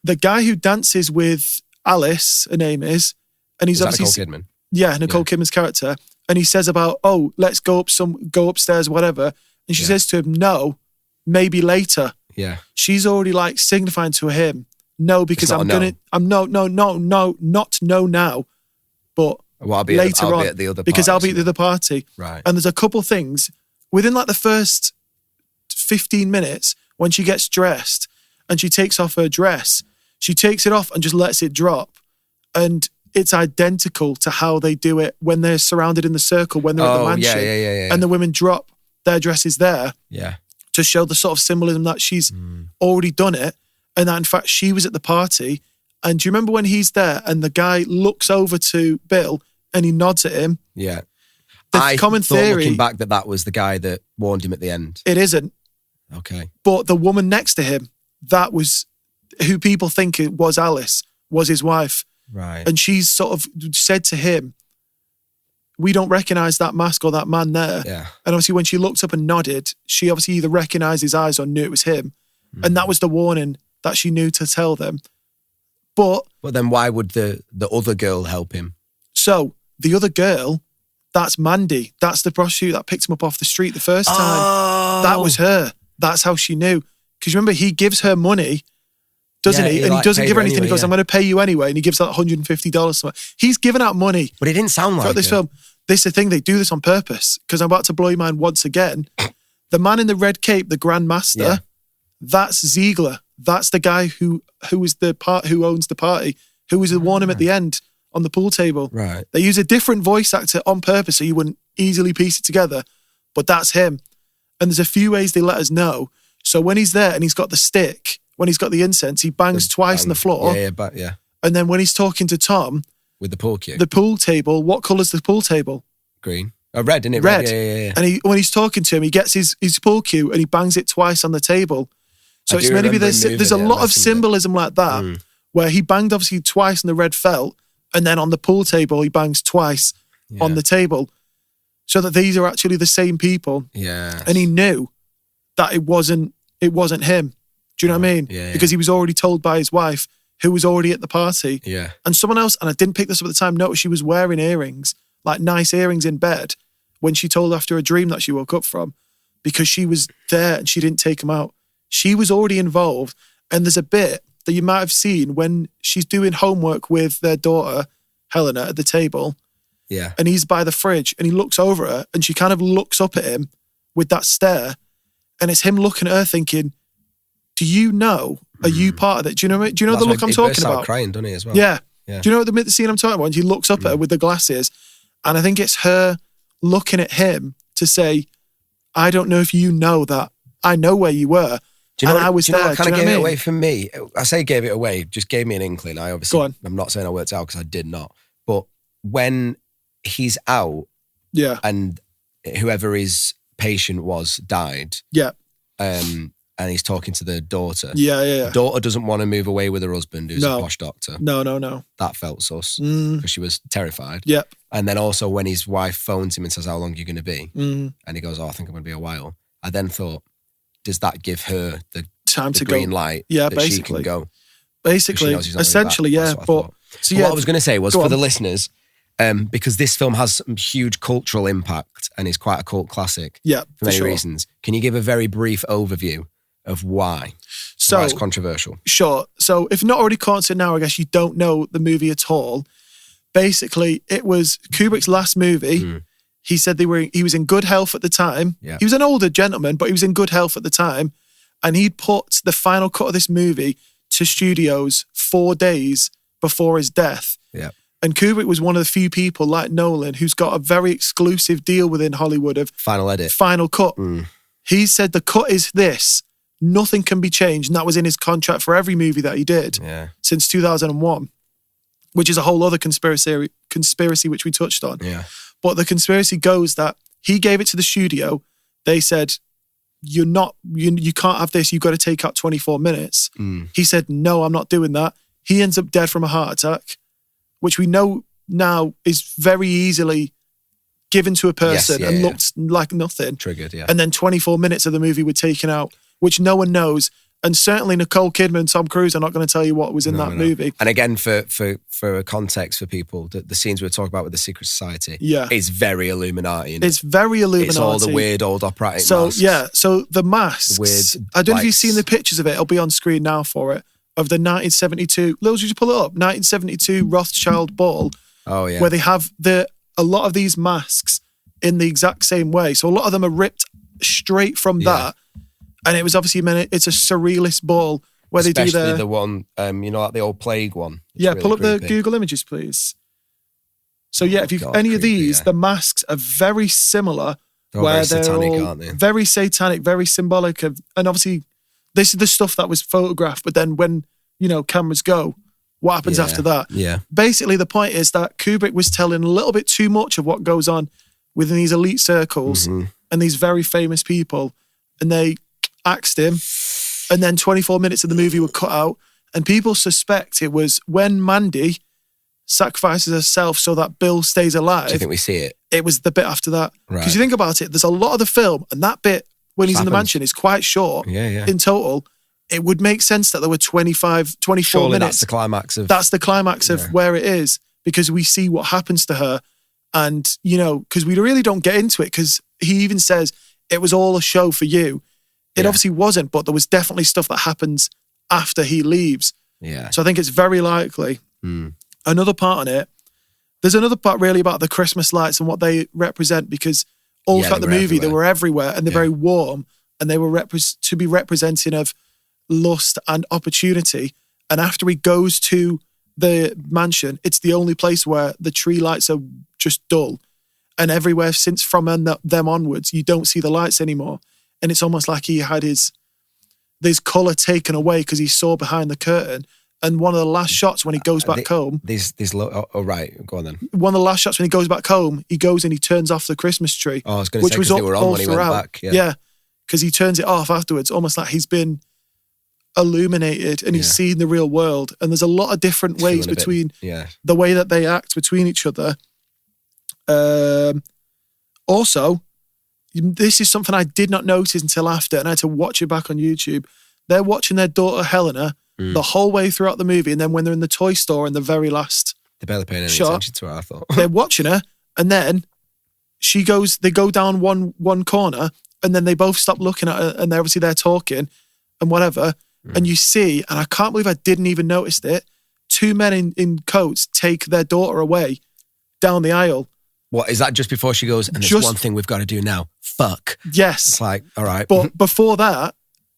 The guy who dances with Alice, her name is, and he's obviously Nicole Kidman. Yeah, Nicole Kidman's character, and he says about, oh, let's go upstairs, whatever, and she says to him, no, maybe later. Yeah, she's already like signifying to him, no, because not now, but later on, at the other because I'll be at the other party. Right, and there's a couple things within like the first 15 minutes when she gets dressed. And she takes off her dress. She takes it off and just lets it drop. And it's identical to how they do it when they're surrounded in the circle, when they're at the mansion. Yeah. And the women drop their dresses there. Yeah. To show the sort of symbolism that she's already done it. And that in fact she was at the party. And do you remember when he's there and the guy looks over to Bill and he nods at him? Yeah. The common theory, looking back, that was the guy that warned him at the end. It isn't. Okay. But the woman next to him, that was who people think it was Alice, was his wife. Right. And she's sort of said to him, we don't recognise that mask or that man there. Yeah. And obviously when she looked up and nodded, she obviously either recognised his eyes or knew it was him. And that was the warning that she knew to tell them. But then why would the other girl help him? So the other girl, that's Mandy. That's the prostitute that picked him up off the street the first time. That was her. That's how she knew. Because remember, he gives her money doesn't he? And he doesn't give her anything. He goes, I'm going to pay you anyway. And he gives out $150. He's giving out money. But it didn't sound like this film. This is the thing, they do this on purpose, because I'm about to blow your mind once again. The man in the red cape, the Grand Master, that's Ziegler. That's the guy who owns the party, who was warning him at the end on the pool table. Right. They use a different voice actor on purpose so you wouldn't easily piece it together, but that's him. And there's a few ways they let us know. So when he's there and he's got the stick, when he's got the incense, he bangs twice on the floor. Yeah. And then when he's talking to Tom... With the pool cue. The pool table, what colour's the pool table? Green. Red, isn't it? Red. Yeah. And when he's talking to him, he gets his pool cue and he bangs it twice on the table. So it's meant to be there's a lot of symbolism like that, where he banged obviously twice on the red felt, and then on the pool table, he bangs twice on the table. So that these are actually the same people. Yeah. And he knew that it wasn't him. Do you know what I mean? Yeah. Because he was already told by his wife, who was already at the party. Yeah. And someone else, and I didn't pick this up at the time, noticed she was wearing earrings, like nice earrings in bed, when she told after a dream that she woke up from, because she was there and she didn't take them out. She was already involved. And there's a bit that you might have seen when she's doing homework with their daughter, Helena, at the table. Yeah. And he's by the fridge and he looks over her and she kind of looks up at him with that stare. And it's him looking at her thinking, do you know? Are you part of it? Do you know the look I'm talking about? Crying, doesn't he, as well? Yeah. Do you know the scene I'm talking about? When he looks up at her with the glasses, and I think it's her looking at him to say, I don't know if you know that. I know where you were. I was there. Kind of gave it away for me. I say gave it away, just gave me an inkling. I obviously, go on. I'm not saying I worked out because I did not. But when he's out, and whoever his patient was died, and he's talking to the daughter. Yeah. The daughter doesn't want to move away with her husband, who's a posh doctor. No. That felt sus, because she was terrified. Yep. And then also when his wife phones him and says, how long are you going to be? And he goes, I think I'm going to be a while. I then thought, does that give her the time to green go. light that basically. She can go? Basically, essentially, But what I was going to say was for the listeners, because this film has some huge cultural impact and is quite a cult classic for many reasons. Can you give a very brief overview of why it's controversial? Sure. So if not already caught it now, I guess you don't know the movie at all. Basically, it was Kubrick's last movie. He said he was in good health at the time. Yeah. He was an older gentleman, but he was in good health at the time. And he'd put the final cut of this movie to studios 4 days before his death. Yeah. And Kubrick was one of the few people like Nolan who's got a very exclusive deal within Hollywood of final edit, final cut. He said the cut is this. Nothing can be changed. And that was in his contract for every movie that he did since 2001, which is a whole other conspiracy which we touched on. Yeah. But the conspiracy goes that he gave it to the studio. They said, you can't have this. You've got to take out 24 minutes. He said, no, I'm not doing that. He ends up dead from a heart attack, which we know now is very easily given to a person and looked like nothing. Triggered, And then 24 minutes of the movie were taken out, which no one knows. And certainly Nicole Kidman and Tom Cruise are not going to tell you what was in that movie. And again, for context for people, the scenes we were talking about with the Secret Society, it's very Illuminati. It's very Illuminati. It's all the weird old operatic masks. So the masks, weird I don't know if you've seen the pictures of it. It'll be on screen now for it, of the 1972, Lils, would you pull it up? 1972 Rothschild Ball. Oh, yeah. Where they have a lot of these masks in the exact same way. So a lot of them are ripped straight from that. And it was obviously it's a surrealist ball where especially they do the one, like the old plague one. It's really pull up creepy. The Google images, please. So if you've any of these, the masks are very similar. They're all very satanic, aren't they? Very satanic, very symbolic of, and obviously this is the stuff that was photographed. But then when cameras go, what happens after that? Yeah. Basically, the point is that Kubrick was telling a little bit too much of what goes on within these elite circles and these very famous people, and they axed him, and then 24 minutes of the movie were cut out, and people suspect it was when Mandy sacrifices herself so that Bill stays alive. Do you think we see it? It was the bit after that. Right. Because you think about it, there's a lot of the film, and that bit when he's in the mansion is quite short in total. It would make sense that there were 24 Surely minutes. That's the climax of... That's the climax of where it is, because we see what happens to her. And, because we really don't get into it, because he even says, it was all a show for you. It obviously wasn't, but there was definitely stuff that happens after he leaves. Yeah. So I think it's very likely. Another part on it, there's another part really about the Christmas lights and what they represent, because all throughout the movie they were everywhere and they're very warm, and they were to be representing of lust and opportunity. And after he goes to the mansion, it's the only place where the tree lights are just dull. And everywhere since from them onwards, you don't see the lights anymore. And it's almost like he had his colour taken away because he saw behind the curtain. And one of the last shots when he goes back home... right, go on then. One of the last shots when he goes back home, he goes and he turns off the Christmas tree. Oh, I was going to say, because they were on when he went back. Yeah, because he turns it off afterwards, almost like he's been illuminated and he's seen the real world. And there's a lot of different ways between the way that they act between each other. Also, this is something I did not notice until after, and I had to watch it back on YouTube. They're watching their daughter Helena the whole way throughout the movie, and then when they're in the toy store in the very last they're barely paying any shot, attention to her, I thought. They're watching her, and then they go down one corner, and then they both stop looking at her, and they're obviously talking and whatever, and you see, and I can't believe I didn't even notice it, two men in coats take their daughter away down the aisle. What, is that just before she goes, and there's one thing we've got to do now? Fuck. Yes. It's like, all right. But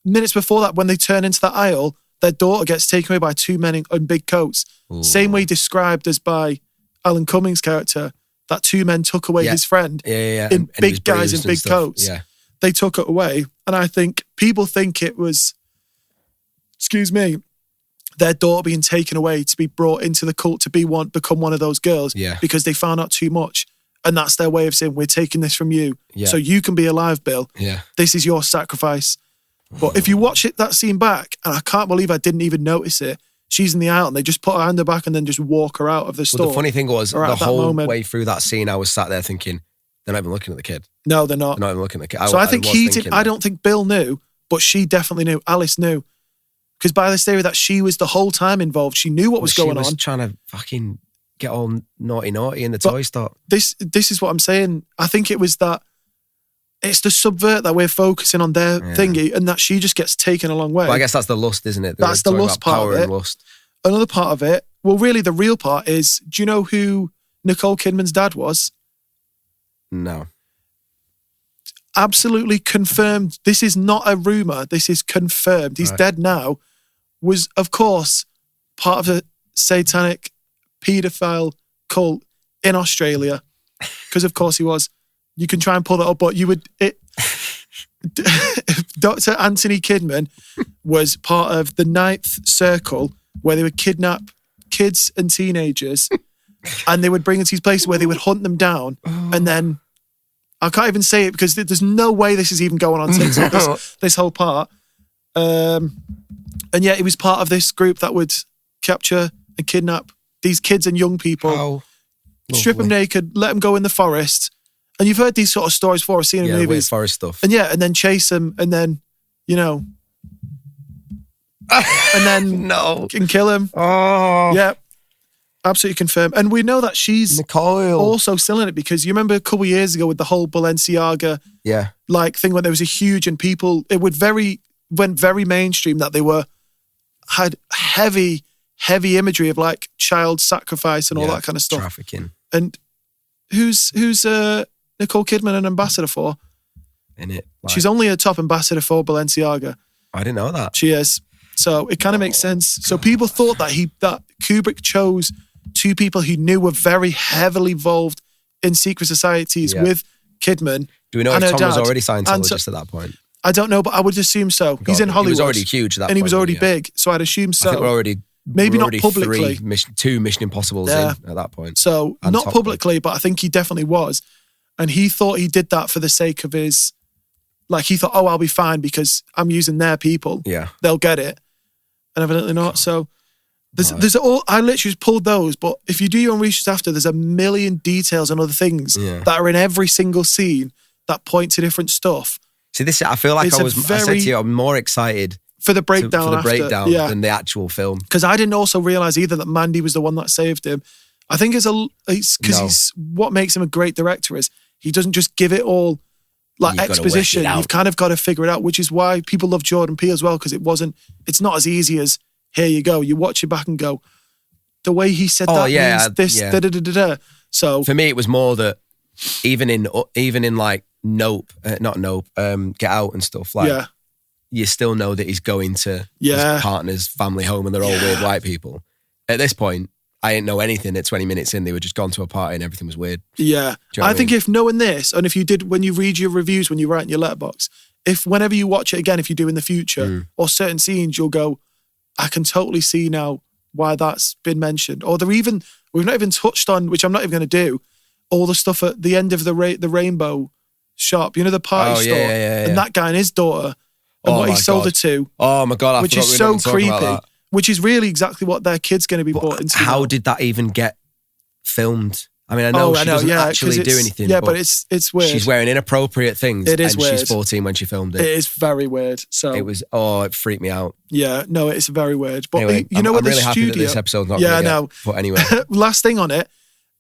minutes before that, when they turn into that aisle, their daughter gets taken away by two men in big coats. Ooh. Same way described as by Alan Cummings' character, that two men took away his friend. In big guys in big coats. Yeah. They took it away. And I think people think it was, their daughter being taken away to be brought into the cult to become one of those girls because they found out too much. And that's their way of saying, we're taking this from you so you can be alive, Bill. Yeah. This is your sacrifice. But if you watch that scene back, and I can't believe I didn't even notice it, she's in the aisle and they just put her hand back and then just walk her out of the store. Well, the funny thing was, the whole way through that scene, I was sat there thinking, they're not even looking at the kid. No, they're not. They're not even looking at the kid. So I think I don't think Bill knew, but she definitely knew. Alice knew. Because by this theory that she was the whole time involved, she knew what was going on. She was trying to fucking get all naughty in the toy store. This is what I'm saying. I think it was that it's the subvert that we're focusing on their thingy, and that she just gets taken a long way. Well, I guess that's the lust, isn't it? That's the lust part of it. Lust. Another part of it, well, really the real part is, do you know who Nicole Kidman's dad was? No. Absolutely confirmed. This is not a rumour. This is confirmed. He's dead now. Was, of course, part of the satanic paedophile cult in Australia. Because, of course, he was. You can try and pull that up, but Dr. Anthony Kidman was part of the 9th Circle, where they would kidnap kids and teenagers, and they would bring them to these places where they would hunt them down, and then, I can't even say it because there's no way this is even going on TikTok, this whole part. And yeah, he was part of this group that would capture and kidnap these kids and young people, strip them naked, let them go in the forest. And you've heard these sort of stories before, I've seen in movies. Weird forest stuff. And and then chase them, and then, and then and kill him. Oh. Yeah. Absolutely confirmed. And we know that she's Nicole also still in it, because you remember a couple of years ago with the whole Balenciaga thing when there was a huge, and people, it went very mainstream that they had heavy imagery of like child sacrifice and all that kind of stuff. Trafficking. And who's Nicole Kidman an ambassador for? In it. Like, she's only a top ambassador for Balenciaga. I didn't know that. She is. So it kind of makes sense. God. So people thought that Kubrick chose two people he knew were very heavily involved in secret societies with Kidman. Do we know if Tom was already Scientologist at that point? I don't know, but I would assume so. God, he's in Hollywood. He was already huge at that point. And he was already big, so I'd assume so. I think we're already not publicly. Two Mission Impossibles in at that point. So not publicly, but I think he definitely was. And he thought he did that for the sake of his, like he thought, I'll be fine because I'm using their people. Yeah. They'll get it. And evidently not. So there's all, I literally just pulled those, but if you do your own research after, there's a million details and other things that are in every single scene that point to different stuff. See, I feel like I said to you, I'm more excited for the breakdown than the actual film. Because I didn't also realise either that Mandy was the one that saved him. I think it's because he's what makes him a great director is he doesn't just give it all like exposition. You've kind of got to figure it out, which is why people love Jordan Peele as well, because it's not as easy as, here you go. You watch it back and go, the way he said means this, da-da-da-da-da. So for me, it was more that even in like Nope, not Nope, Get Out and stuff, like you still know that he's going to his partner's family home and they're all weird white people. At this point, I didn't know anything at 20 minutes in. They were just gone to a party and everything was weird. Yeah. You know I think if knowing this, and if you did, when you read your reviews, when you write in your letterbox, if whenever you watch it again, if you do in the future, or certain scenes, you'll go, I can totally see now why that's been mentioned. Or we've not even touched on, which I'm not even going to do, all the stuff at the end of the rainbow shop, you know, the party store, and that guy and his daughter, and what he sold her to. Oh my God, which is so creepy. Which is really exactly what their kid's going to be brought into. How did that even get filmed? I mean, I know she doesn't actually do anything. Yeah, but it's weird. She's wearing inappropriate things. It is weird. She's 14 when she filmed it. It is very weird. So it freaked me out. Yeah, no, it's very weird. But anyway, you know what, I'm really happy that this episode's not going to get. But anyway. Last thing on it,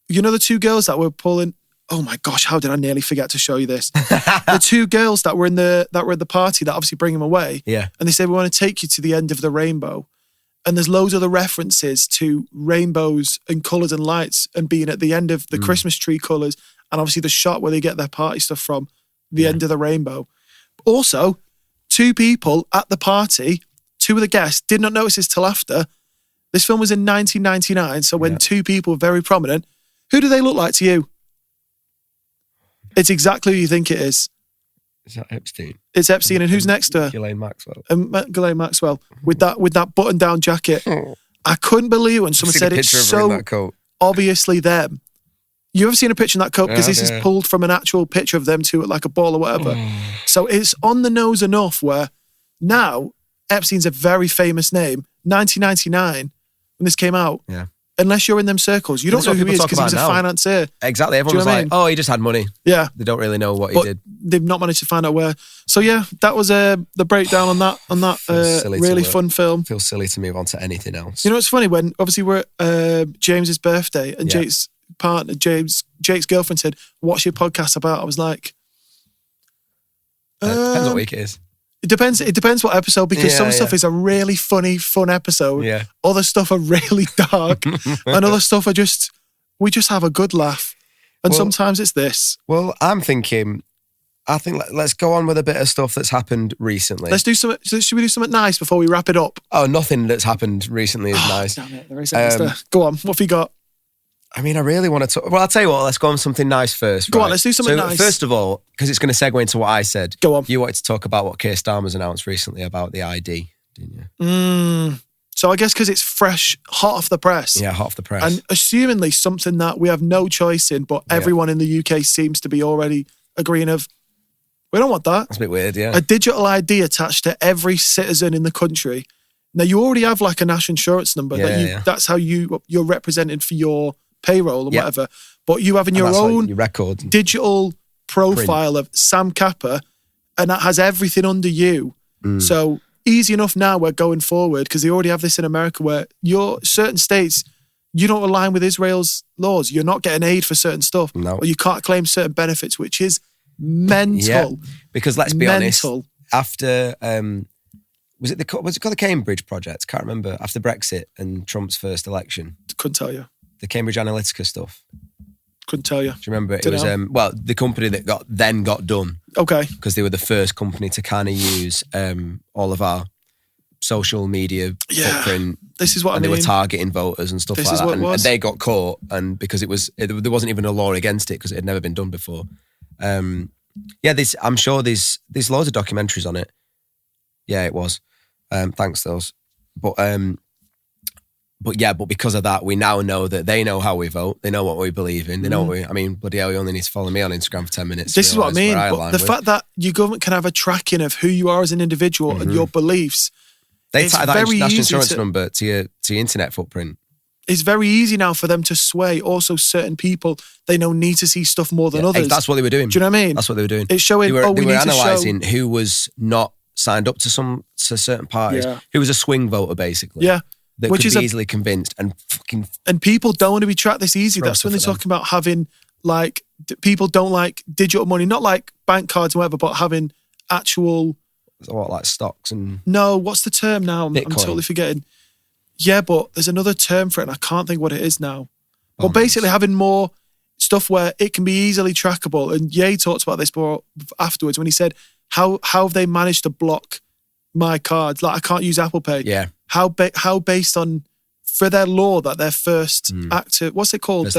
you know the two girls that were pulling... Oh my gosh, how did I nearly forget to show you this? The two girls that were at the party that obviously bring him away. Yeah. And they say, we want to take you to the end of the rainbow. And there's loads of the references to rainbows and colours and lights and being at the end of the Christmas tree colours, and obviously the shot where they get their party stuff from, the end of the rainbow. Also, two people at the party, two of the guests, did not notice this till after. This film was in 1999, so when two people were very prominent, who do they look like to you? It's exactly who you think it is. Is that Epstein? It's Epstein, and who's next to her? Ghislaine Maxwell. Ghislaine Maxwell with that button-down jacket. I couldn't believe when someone said it's so obviously them. You ever seen a picture in that coat? Because this is pulled from an actual picture of them two at like a ball or whatever. So it's on the nose enough where now Epstein's a very famous name. 1999 when this came out. Yeah. Unless you're in them circles, you don't know who he is because he was a financier. Exactly. Everyone was like, oh, he just had money. Yeah. They don't really know what he did. They've not managed to find out where. So yeah, that was the breakdown on that really fun film. Feels silly to move on to anything else. You know, it's funny when obviously we're at James's birthday and Jake's partner, Jake's girlfriend said, what's your podcast about? I was like... depends what week it is. It depends what episode, because some stuff is a really funny, fun episode. Yeah. Other stuff are really dark. And other stuff are we just have a good laugh. And sometimes it's this. Well, I think let's go on with a bit of stuff that's happened recently. Let's do something. Should we do something nice before we wrap it up? Oh, nothing that's happened recently is nice. Damn it, there is Go on, what have you got? I mean, I really want to talk... Well, I'll tell you what, let's go on something nice first. Go on, let's do something nice. First of all, because it's going to segue into what I said. Go on. You wanted to talk about what Keir Starmer's announced recently about the ID, didn't you? So I guess because it's fresh, hot off the press. Yeah, hot off the press. And assumingly something that we have no choice in, but everyone in the UK seems to be already agreeing of, we don't want that. That's a bit weird, yeah. A digital ID attached to every citizen in the country. Now, you already have like a national insurance number. That's how you're represented for your payroll and whatever, but you having your own digital profile of Sam Kappa, and that has everything under you. So easy enough now we're going forward, because they already have this in America where certain states, you don't align with Israel's laws. You're not getting aid for certain stuff, or you can't claim certain benefits, which is mental. Yeah, because let's be honest, after was it called the Cambridge project? Can't remember. After Brexit and Trump's first election, couldn't tell you. The Cambridge Analytica stuff. Couldn't tell you. Do you remember? It was the company that got done. Okay. Because they were the first company to kind of use all of our social media footprint. This is what I mean. And they were targeting voters and stuff like that. And they got caught, and because there wasn't even a law against it because it had never been done before. I'm sure there's loads of documentaries on it. Yeah, it was. Thanks, those. But because of that, we now know that they know how we vote. They know what we believe in. They know bloody hell, you only need to follow me on Instagram for 10 minutes. This is what I mean. But the fact that your government can have a tracking of who you are as an individual and your beliefs. They tie that national insurance number to your internet footprint. It's very easy now for them to sway also certain people they know need to see stuff more than others. That's what they were doing. Do you know what I mean? That's what they were doing. It's showing, they were analysing who was not signed up to certain parties, who was a swing voter, basically. Yeah. That could be easily convinced and fucking... And people don't want to be tracked this easy. That's when they're talking about having like people don't like digital money, not like bank cards or whatever, but having actual. What, like stocks and? No, what's the term now? I'm totally forgetting. Yeah, but there's another term for it and I can't think what it is now. But basically having more stuff where it can be easily trackable. And Ye talked about this afterwards when he said, how have they managed to block my cards? Like I can't use Apple Pay. Yeah. How based on, for their law that their first active, what's it called?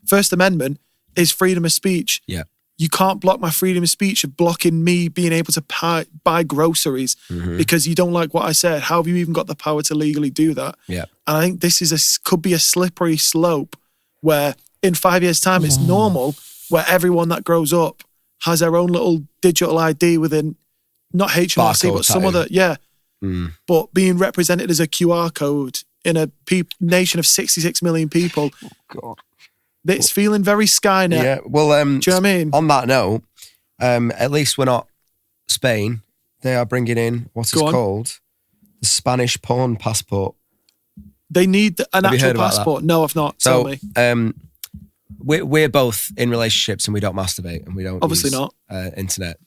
First Amendment is freedom of speech. Yeah. You can't block my freedom of speech of blocking me being able to buy groceries because you don't like what I said. How have you even got the power to legally do that? Yeah. And I think this could be a slippery slope where in 5 years' time it's normal where everyone that grows up has their own little digital ID within, not HMRC, but some other, but being represented as a QR code in a nation of 66 million people. Oh, God. It's feeling very Skynet. Yeah, well, do you know what I mean? On that note, at least we're not Spain. They are bringing in what is called the Spanish porn passport. They need an actual passport. No, I've not. Tell me. We're both in relationships and we don't masturbate and we don't obviously use, not internet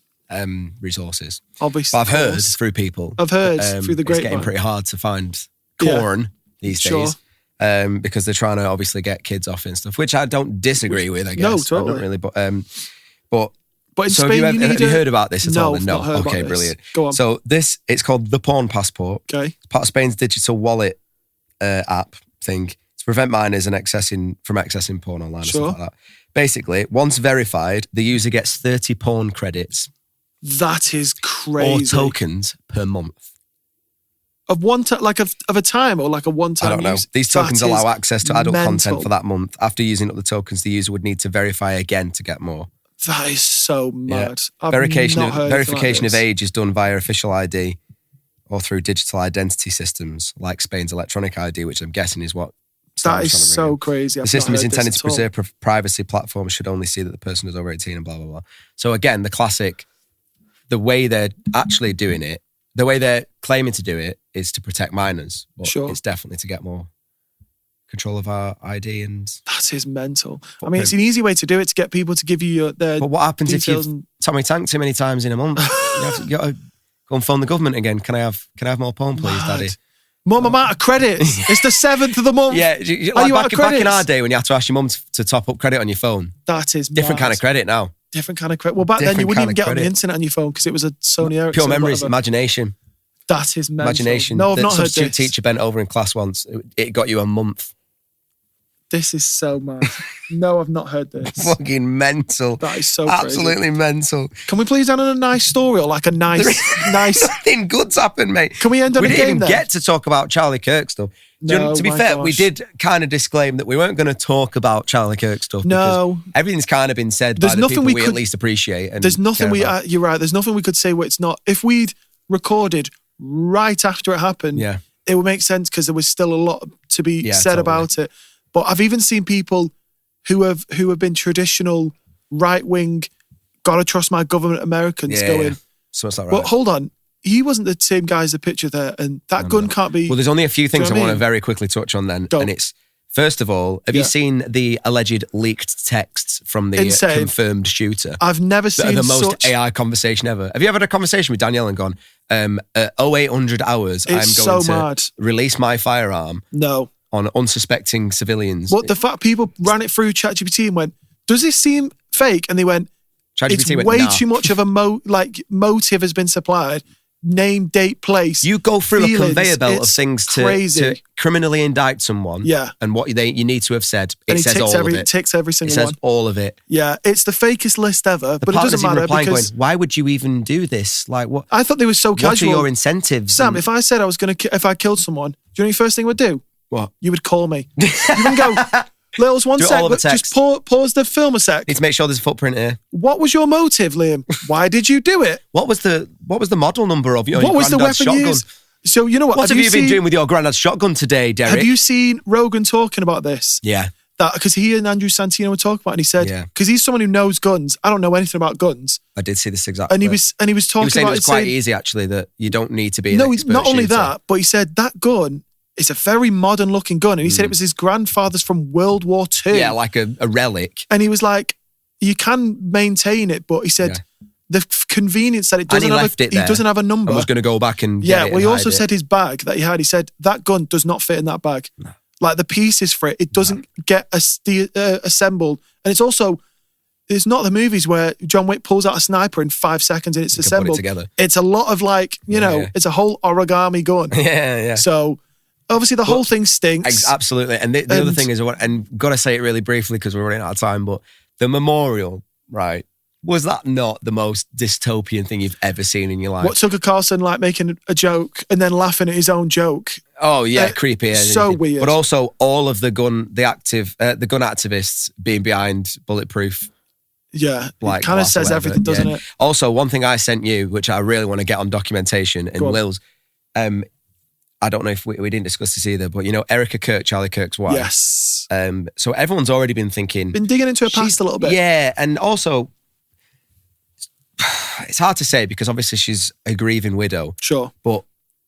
resources. Obviously, but I've heard through people. I've heard through the grapevine. It's getting pretty hard to find porn these days. Because they're trying to obviously get kids off and stuff, which I don't disagree with, I guess. No, totally. I don't really, but in so Spain, have you heard about this at all? No, not heard about this. Brilliant. Go on. So it's called the Porn Passport. Okay. It's part of Spain's digital wallet app thing to prevent minors from accessing porn online and stuff like that. Basically, once verified, the user gets 30 porn credits. That is crazy. Or tokens per month. Of a time or like a one-time I don't know. use? These tokens allow access to adult mental. content for that month. After using up the tokens, the user would need to verify again to get more. That is so mad. Yeah. Verification of age is done via official ID or through digital identity systems like Spain's electronic ID, which I'm guessing is what. That is so crazy. The system is intended to preserve privacy. Platforms should only see that the person is over 18 and blah, blah, blah. So again, the way they're actually doing it, the way they're claiming to do it is to protect minors. But it's definitely to get more control of our ID and... That is mental. I mean, it's an easy way to do it, to get people to give you their But what happens if you've Tommy tanked too many times in a month? you got to go and phone the government again. Can I have more porn, please, Daddy? Mum, I'm out of credits. It's the 7th of the month. Yeah, Are you out of credits? Back in our day when you had to ask your mum to top up credit on your phone. That is different kind of credit now. Different kind of credit. Well, back then you wouldn't even get on the internet on your phone because it was a Sony Ericsson. Pure memories, imagination. That is mental. Imagination. No, I've not heard this. The teacher bent over in class once. It got you a month. This is so mad. No, I've not heard this. Fucking mental. That is so absolutely crazy. Mental. Can we please end on a nice story or like a nice... Nothing good's happened, mate. Can we end on a game then? We didn't even get to talk about Charlie Kirk stuff. To be fair, we did kind of disclaim that we weren't going to talk about Charlie Kirk stuff. No. Everything's kind of been said by the people we at least appreciate. And there's nothing you're right. There's nothing we could say where it's not. If we'd recorded right after it happened, it would make sense because there was still a lot to be said about it. But I've even seen people who have been traditional right-wing, gotta trust my government Americans going, so it's not right. Well, hold on. He wasn't the same guy as the picture there, and that gun can't be... Well, there's only a few things I want to very quickly touch on then. And it's, first of all, have you seen the alleged leaked texts from the confirmed shooter? I've never seen the most AI conversation ever. Have you ever had a conversation with Danielle and gone, 0800 hours, I'm going to release my firearm? No. On unsuspecting civilians. What the fact people ran it through ChatGPT and went, does this seem fake? And they went, it's way too much of a motive has been supplied. Name, date, place. You go through a conveyor belt of things to criminally indict someone. Yeah. And what you need to have said. It says all of it. It ticks every single one. It says all of it. Yeah. It's the fakest list ever, but it doesn't matter because... Going, why would you even do this? Like what? I thought they were so casual. What are your incentives? Sam, if I said I was going to, if I killed someone, do you know the first thing I would do? What? You would call me. You wouldn't go, Lils, one sec, just pause the film a sec. Need to make sure there's a footprint here. What was your motive, Liam? Why did you do it? What was the model number of your granddad's shotgun? What was the weapon used? So you know what? What have you been doing with your granddad's shotgun today, Derek? Have you seen Rogan talking about this? Yeah. Because he and Andrew Santino were talking about it, and he said, because he's someone who knows guns. I don't know anything about guns. I did see this exactly. And he was talking about it. It was quite easy, actually, that you don't need to be an expert not only shooter. that, but he said that gun it's a very modern looking gun. And he said it was his grandfather's from World War II. Yeah, like a relic. And he was like, you can maintain it, but he said the convenience that it doesn't have a number. I was going to go back and get it. Well, he also said his bag that he had, he said that gun does not fit in that bag. No. Like the pieces for it doesn't get assembled. And it's also, it's not the movies where John Wick pulls out a sniper in 5 seconds and it's assembled. Put it together. It's a lot of like, it's a whole origami gun. Yeah. So obviously the whole thing stinks. Absolutely. And the other thing is, and got to say it really briefly because we're running out of time, but the memorial, right? Was that not the most dystopian thing you've ever seen in your life? What, Tucker Carlson like making a joke and then laughing at his own joke? Oh yeah, creepy. So weird. But also all of the gun activists being behind bulletproof. Yeah, it kind of says everything, doesn't it? Also, one thing I sent you, which I really want to get on documentation, and lils, I don't know if we didn't discuss this either, but Erica Kirk, Charlie Kirk's wife. Yes. So everyone's already been digging into her past a little bit. Yeah, and also it's hard to say because obviously she's a grieving widow. Sure. But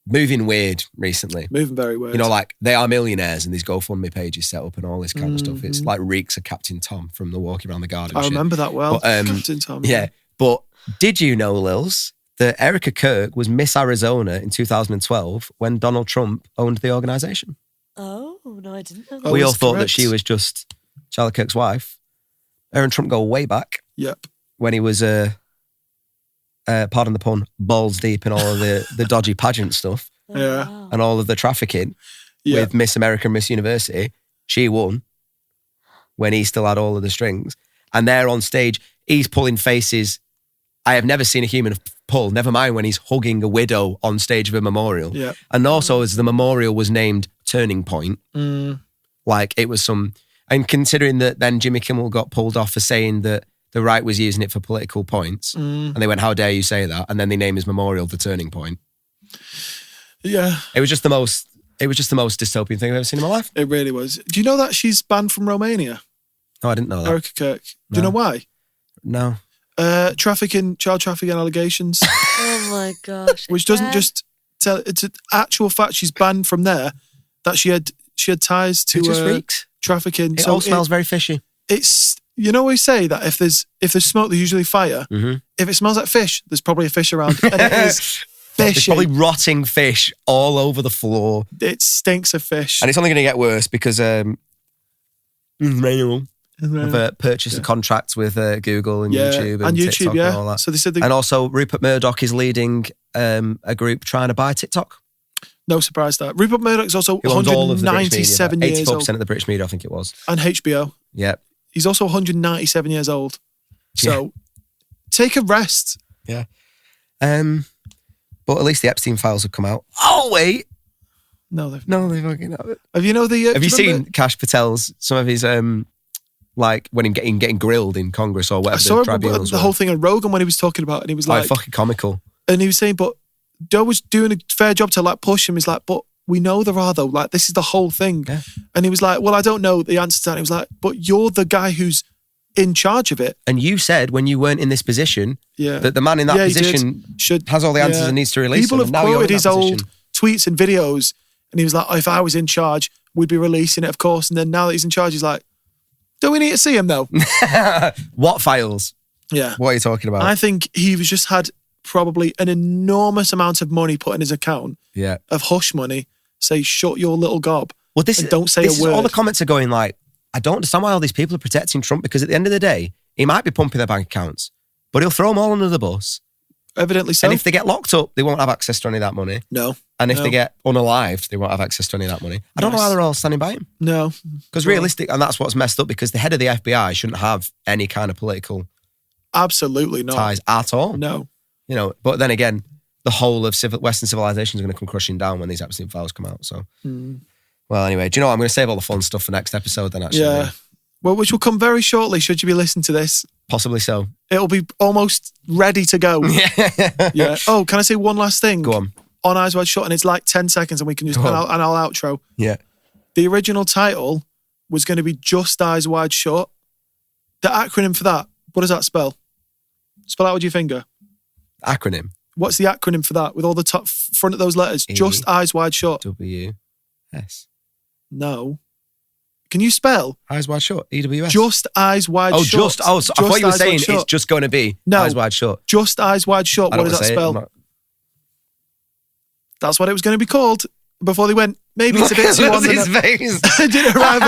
moving weird recently. Moving very weird. Like they are millionaires and these GoFundMe pages set up and all this kind of stuff. It's like reeks of Captain Tom from the Walking Around the Garden. I remember that well. But, Captain Tom. Yeah. But did you know, Lils, that Erica Kirk was Miss Arizona in 2012 when Donald Trump owned the organisation? Oh, no, I didn't know that. We all thought that she was just Charlie Kirk's wife. Her and Trump go way back. Yep. When he was, pardon the pun, balls deep in all of the dodgy pageant stuff. Yeah. Wow. And all of the trafficking with Miss America and Miss University. She won when he still had all of the strings. And they're on stage, he's pulling faces I have never seen a human pull, never mind when he's hugging a widow on stage of a memorial. Yeah. And also as the memorial was named Turning Point, like it was some, and considering that then Jimmy Kimmel got pulled off for saying that the right was using it for political points. And they went, how dare you say that? And then they named his memorial The Turning Point. Yeah. It was just the most dystopian thing I've ever seen in my life. It really was. Do you know that she's banned from Romania? No, I didn't know that. Erica Kirk. Do you know why? No. Child trafficking allegations. Oh my gosh. Which doesn't just tell, it's an actual fact she's banned from there, that she had ties to trafficking. It all smells very fishy. It's, we say that if there's smoke, there's usually fire. Mm-hmm. If it smells like fish, there's probably a fish around. And it is fishy. There's probably rotting fish all over the floor. It stinks of fish. And it's only going to get worse because I've purchased a contract with Google and YouTube and TikTok and all that. So they said and also Rupert Murdoch is leading a group trying to buy TikTok. No surprise that. Rupert Murdoch is also 197 years old. 84% of the British media, I think it was. And HBO. Yeah. He's also 197 years old. So take a rest. Yeah. But at least the Epstein files have come out. Oh, wait. No, they've fucking haven't. Have you seen Kash Patel's, some of his, like when him getting grilled in Congress or whatever? I saw the whole thing on Rogan when he was talking about it, and he was like... fucking comical. And he was saying, but Joe was doing a fair job to like push him. He's like, but we know there are though. Like, this is the whole thing. Yeah. And he was like, well, I don't know the answer to that. He was like, but you're the guy who's in charge of it. And you said when you weren't in this position that the man in that position has all the answers and needs to release them. People have quoted his old tweets and videos, and he was like, if I was in charge, we'd be releasing it, of course. And then now that he's in charge, he's like, do we need to see him though? What files? Yeah. What are you talking about? I think he was just had probably an enormous amount of money put in his account of hush money. Say, shut your little gob. Well, and don't say a word. All the comments are going like, I don't understand why all these people are protecting Trump, because at the end of the day, he might be pumping their bank accounts, but he'll throw them all under the bus. Evidently so. And if they get locked up, they won't have access to any of that money. No. And if they get unalived, they won't have access to any of that money. I don't know why they're all standing by him. No. Because realistic, and that's what's messed up, because the head of the FBI shouldn't have any kind of political absolutely not ties at all. No. But then again, the whole of Western civilization is going to come crushing down when these Epstein files come out. So, well, anyway, do you know what? I'm going to save all the fun stuff for next episode then, actually. Yeah. Well, which will come very shortly, should you be listening to this. Possibly so. It'll be almost ready to go. Yeah. Oh, can I say one last thing? Go on. On Eyes Wide Shut, and it's like 10 seconds and we can just, and I'll outro. Yeah. The original title was going to be Just Eyes Wide Shut. The acronym for that, what does that spell? Spell out with your finger. Acronym? What's the acronym for that with all the top front of those letters? Just Eyes Wide Shut. W. S. No. Can you spell? Eyes Wide Shut. EWS. Just Eyes Wide Shut. I thought you were saying it's just going to be Eyes Wide Shut. Just Eyes Wide Shut. What does that spell? That's what it was going to be called before they went, maybe it's a bit too on the nose. I didn't arrive.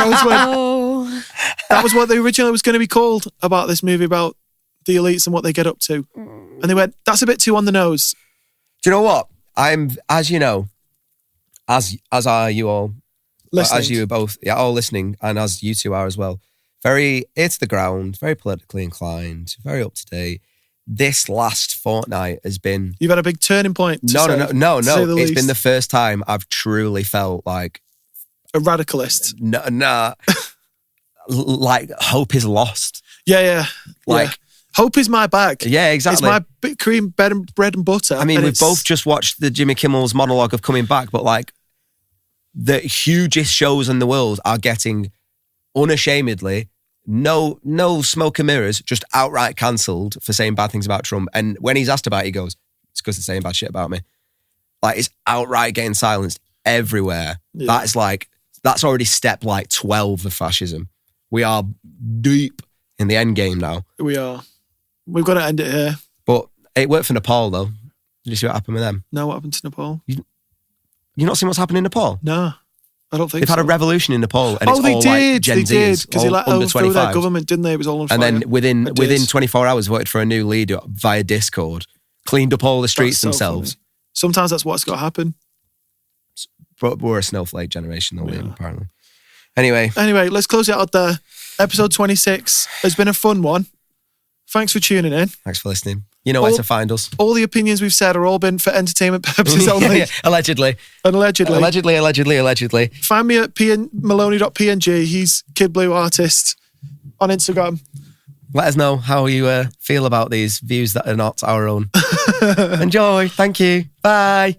That was what they originally was going to be called about this movie about the elites and what they get up to. And they went, that's a bit too on the nose. Do you know what? As you know, as are you all, listening. As you are both, all listening, and as you two are as well, very ear to the ground, very politically inclined, very up to date. This last fortnight has been... You've had a big turning point. No. It's been the first time I've truly felt like... A radicalist. Nah. Like, hope is lost. Yeah. Hope is my bag. Yeah, exactly. It's my cream, bread and butter. I mean, we've both just watched the Jimmy Kimmel's monologue of coming back, but like, the hugest shows in the world are getting unashamedly... No smoke and mirrors, just outright cancelled for saying bad things about Trump. And when he's asked about it, he goes, it's because they're saying bad shit about me. Like, it's outright getting silenced everywhere. Yeah. That's already step 12 of fascism. We are deep in the end game now. We are. We've got to end it here. But it worked for Nepal, though. Did you see what happened with them? No, what happened to Nepal? You not seen what's happened in Nepal? No. I don't think They've had a revolution in Nepal, and it's all like Gen Zs, because they overthrew their government, didn't they? It was all on fire. And then within 24 hours, voted for a new leader via Discord, cleaned up all the streets themselves. Funny. Sometimes that's what's got to happen. But we're a snowflake generation, though, Liam, apparently. Anyway, let's close it out there. Episode 26 has been a fun one. Thanks for tuning in. Thanks for listening. You know where to find us. All the opinions we've said are all been for entertainment purposes only. Allegedly. Allegedly. Find me at maloney.png. He's Kid Blue Artist on Instagram. Let us know how you feel about these views that are not our own. Enjoy. Thank you. Bye.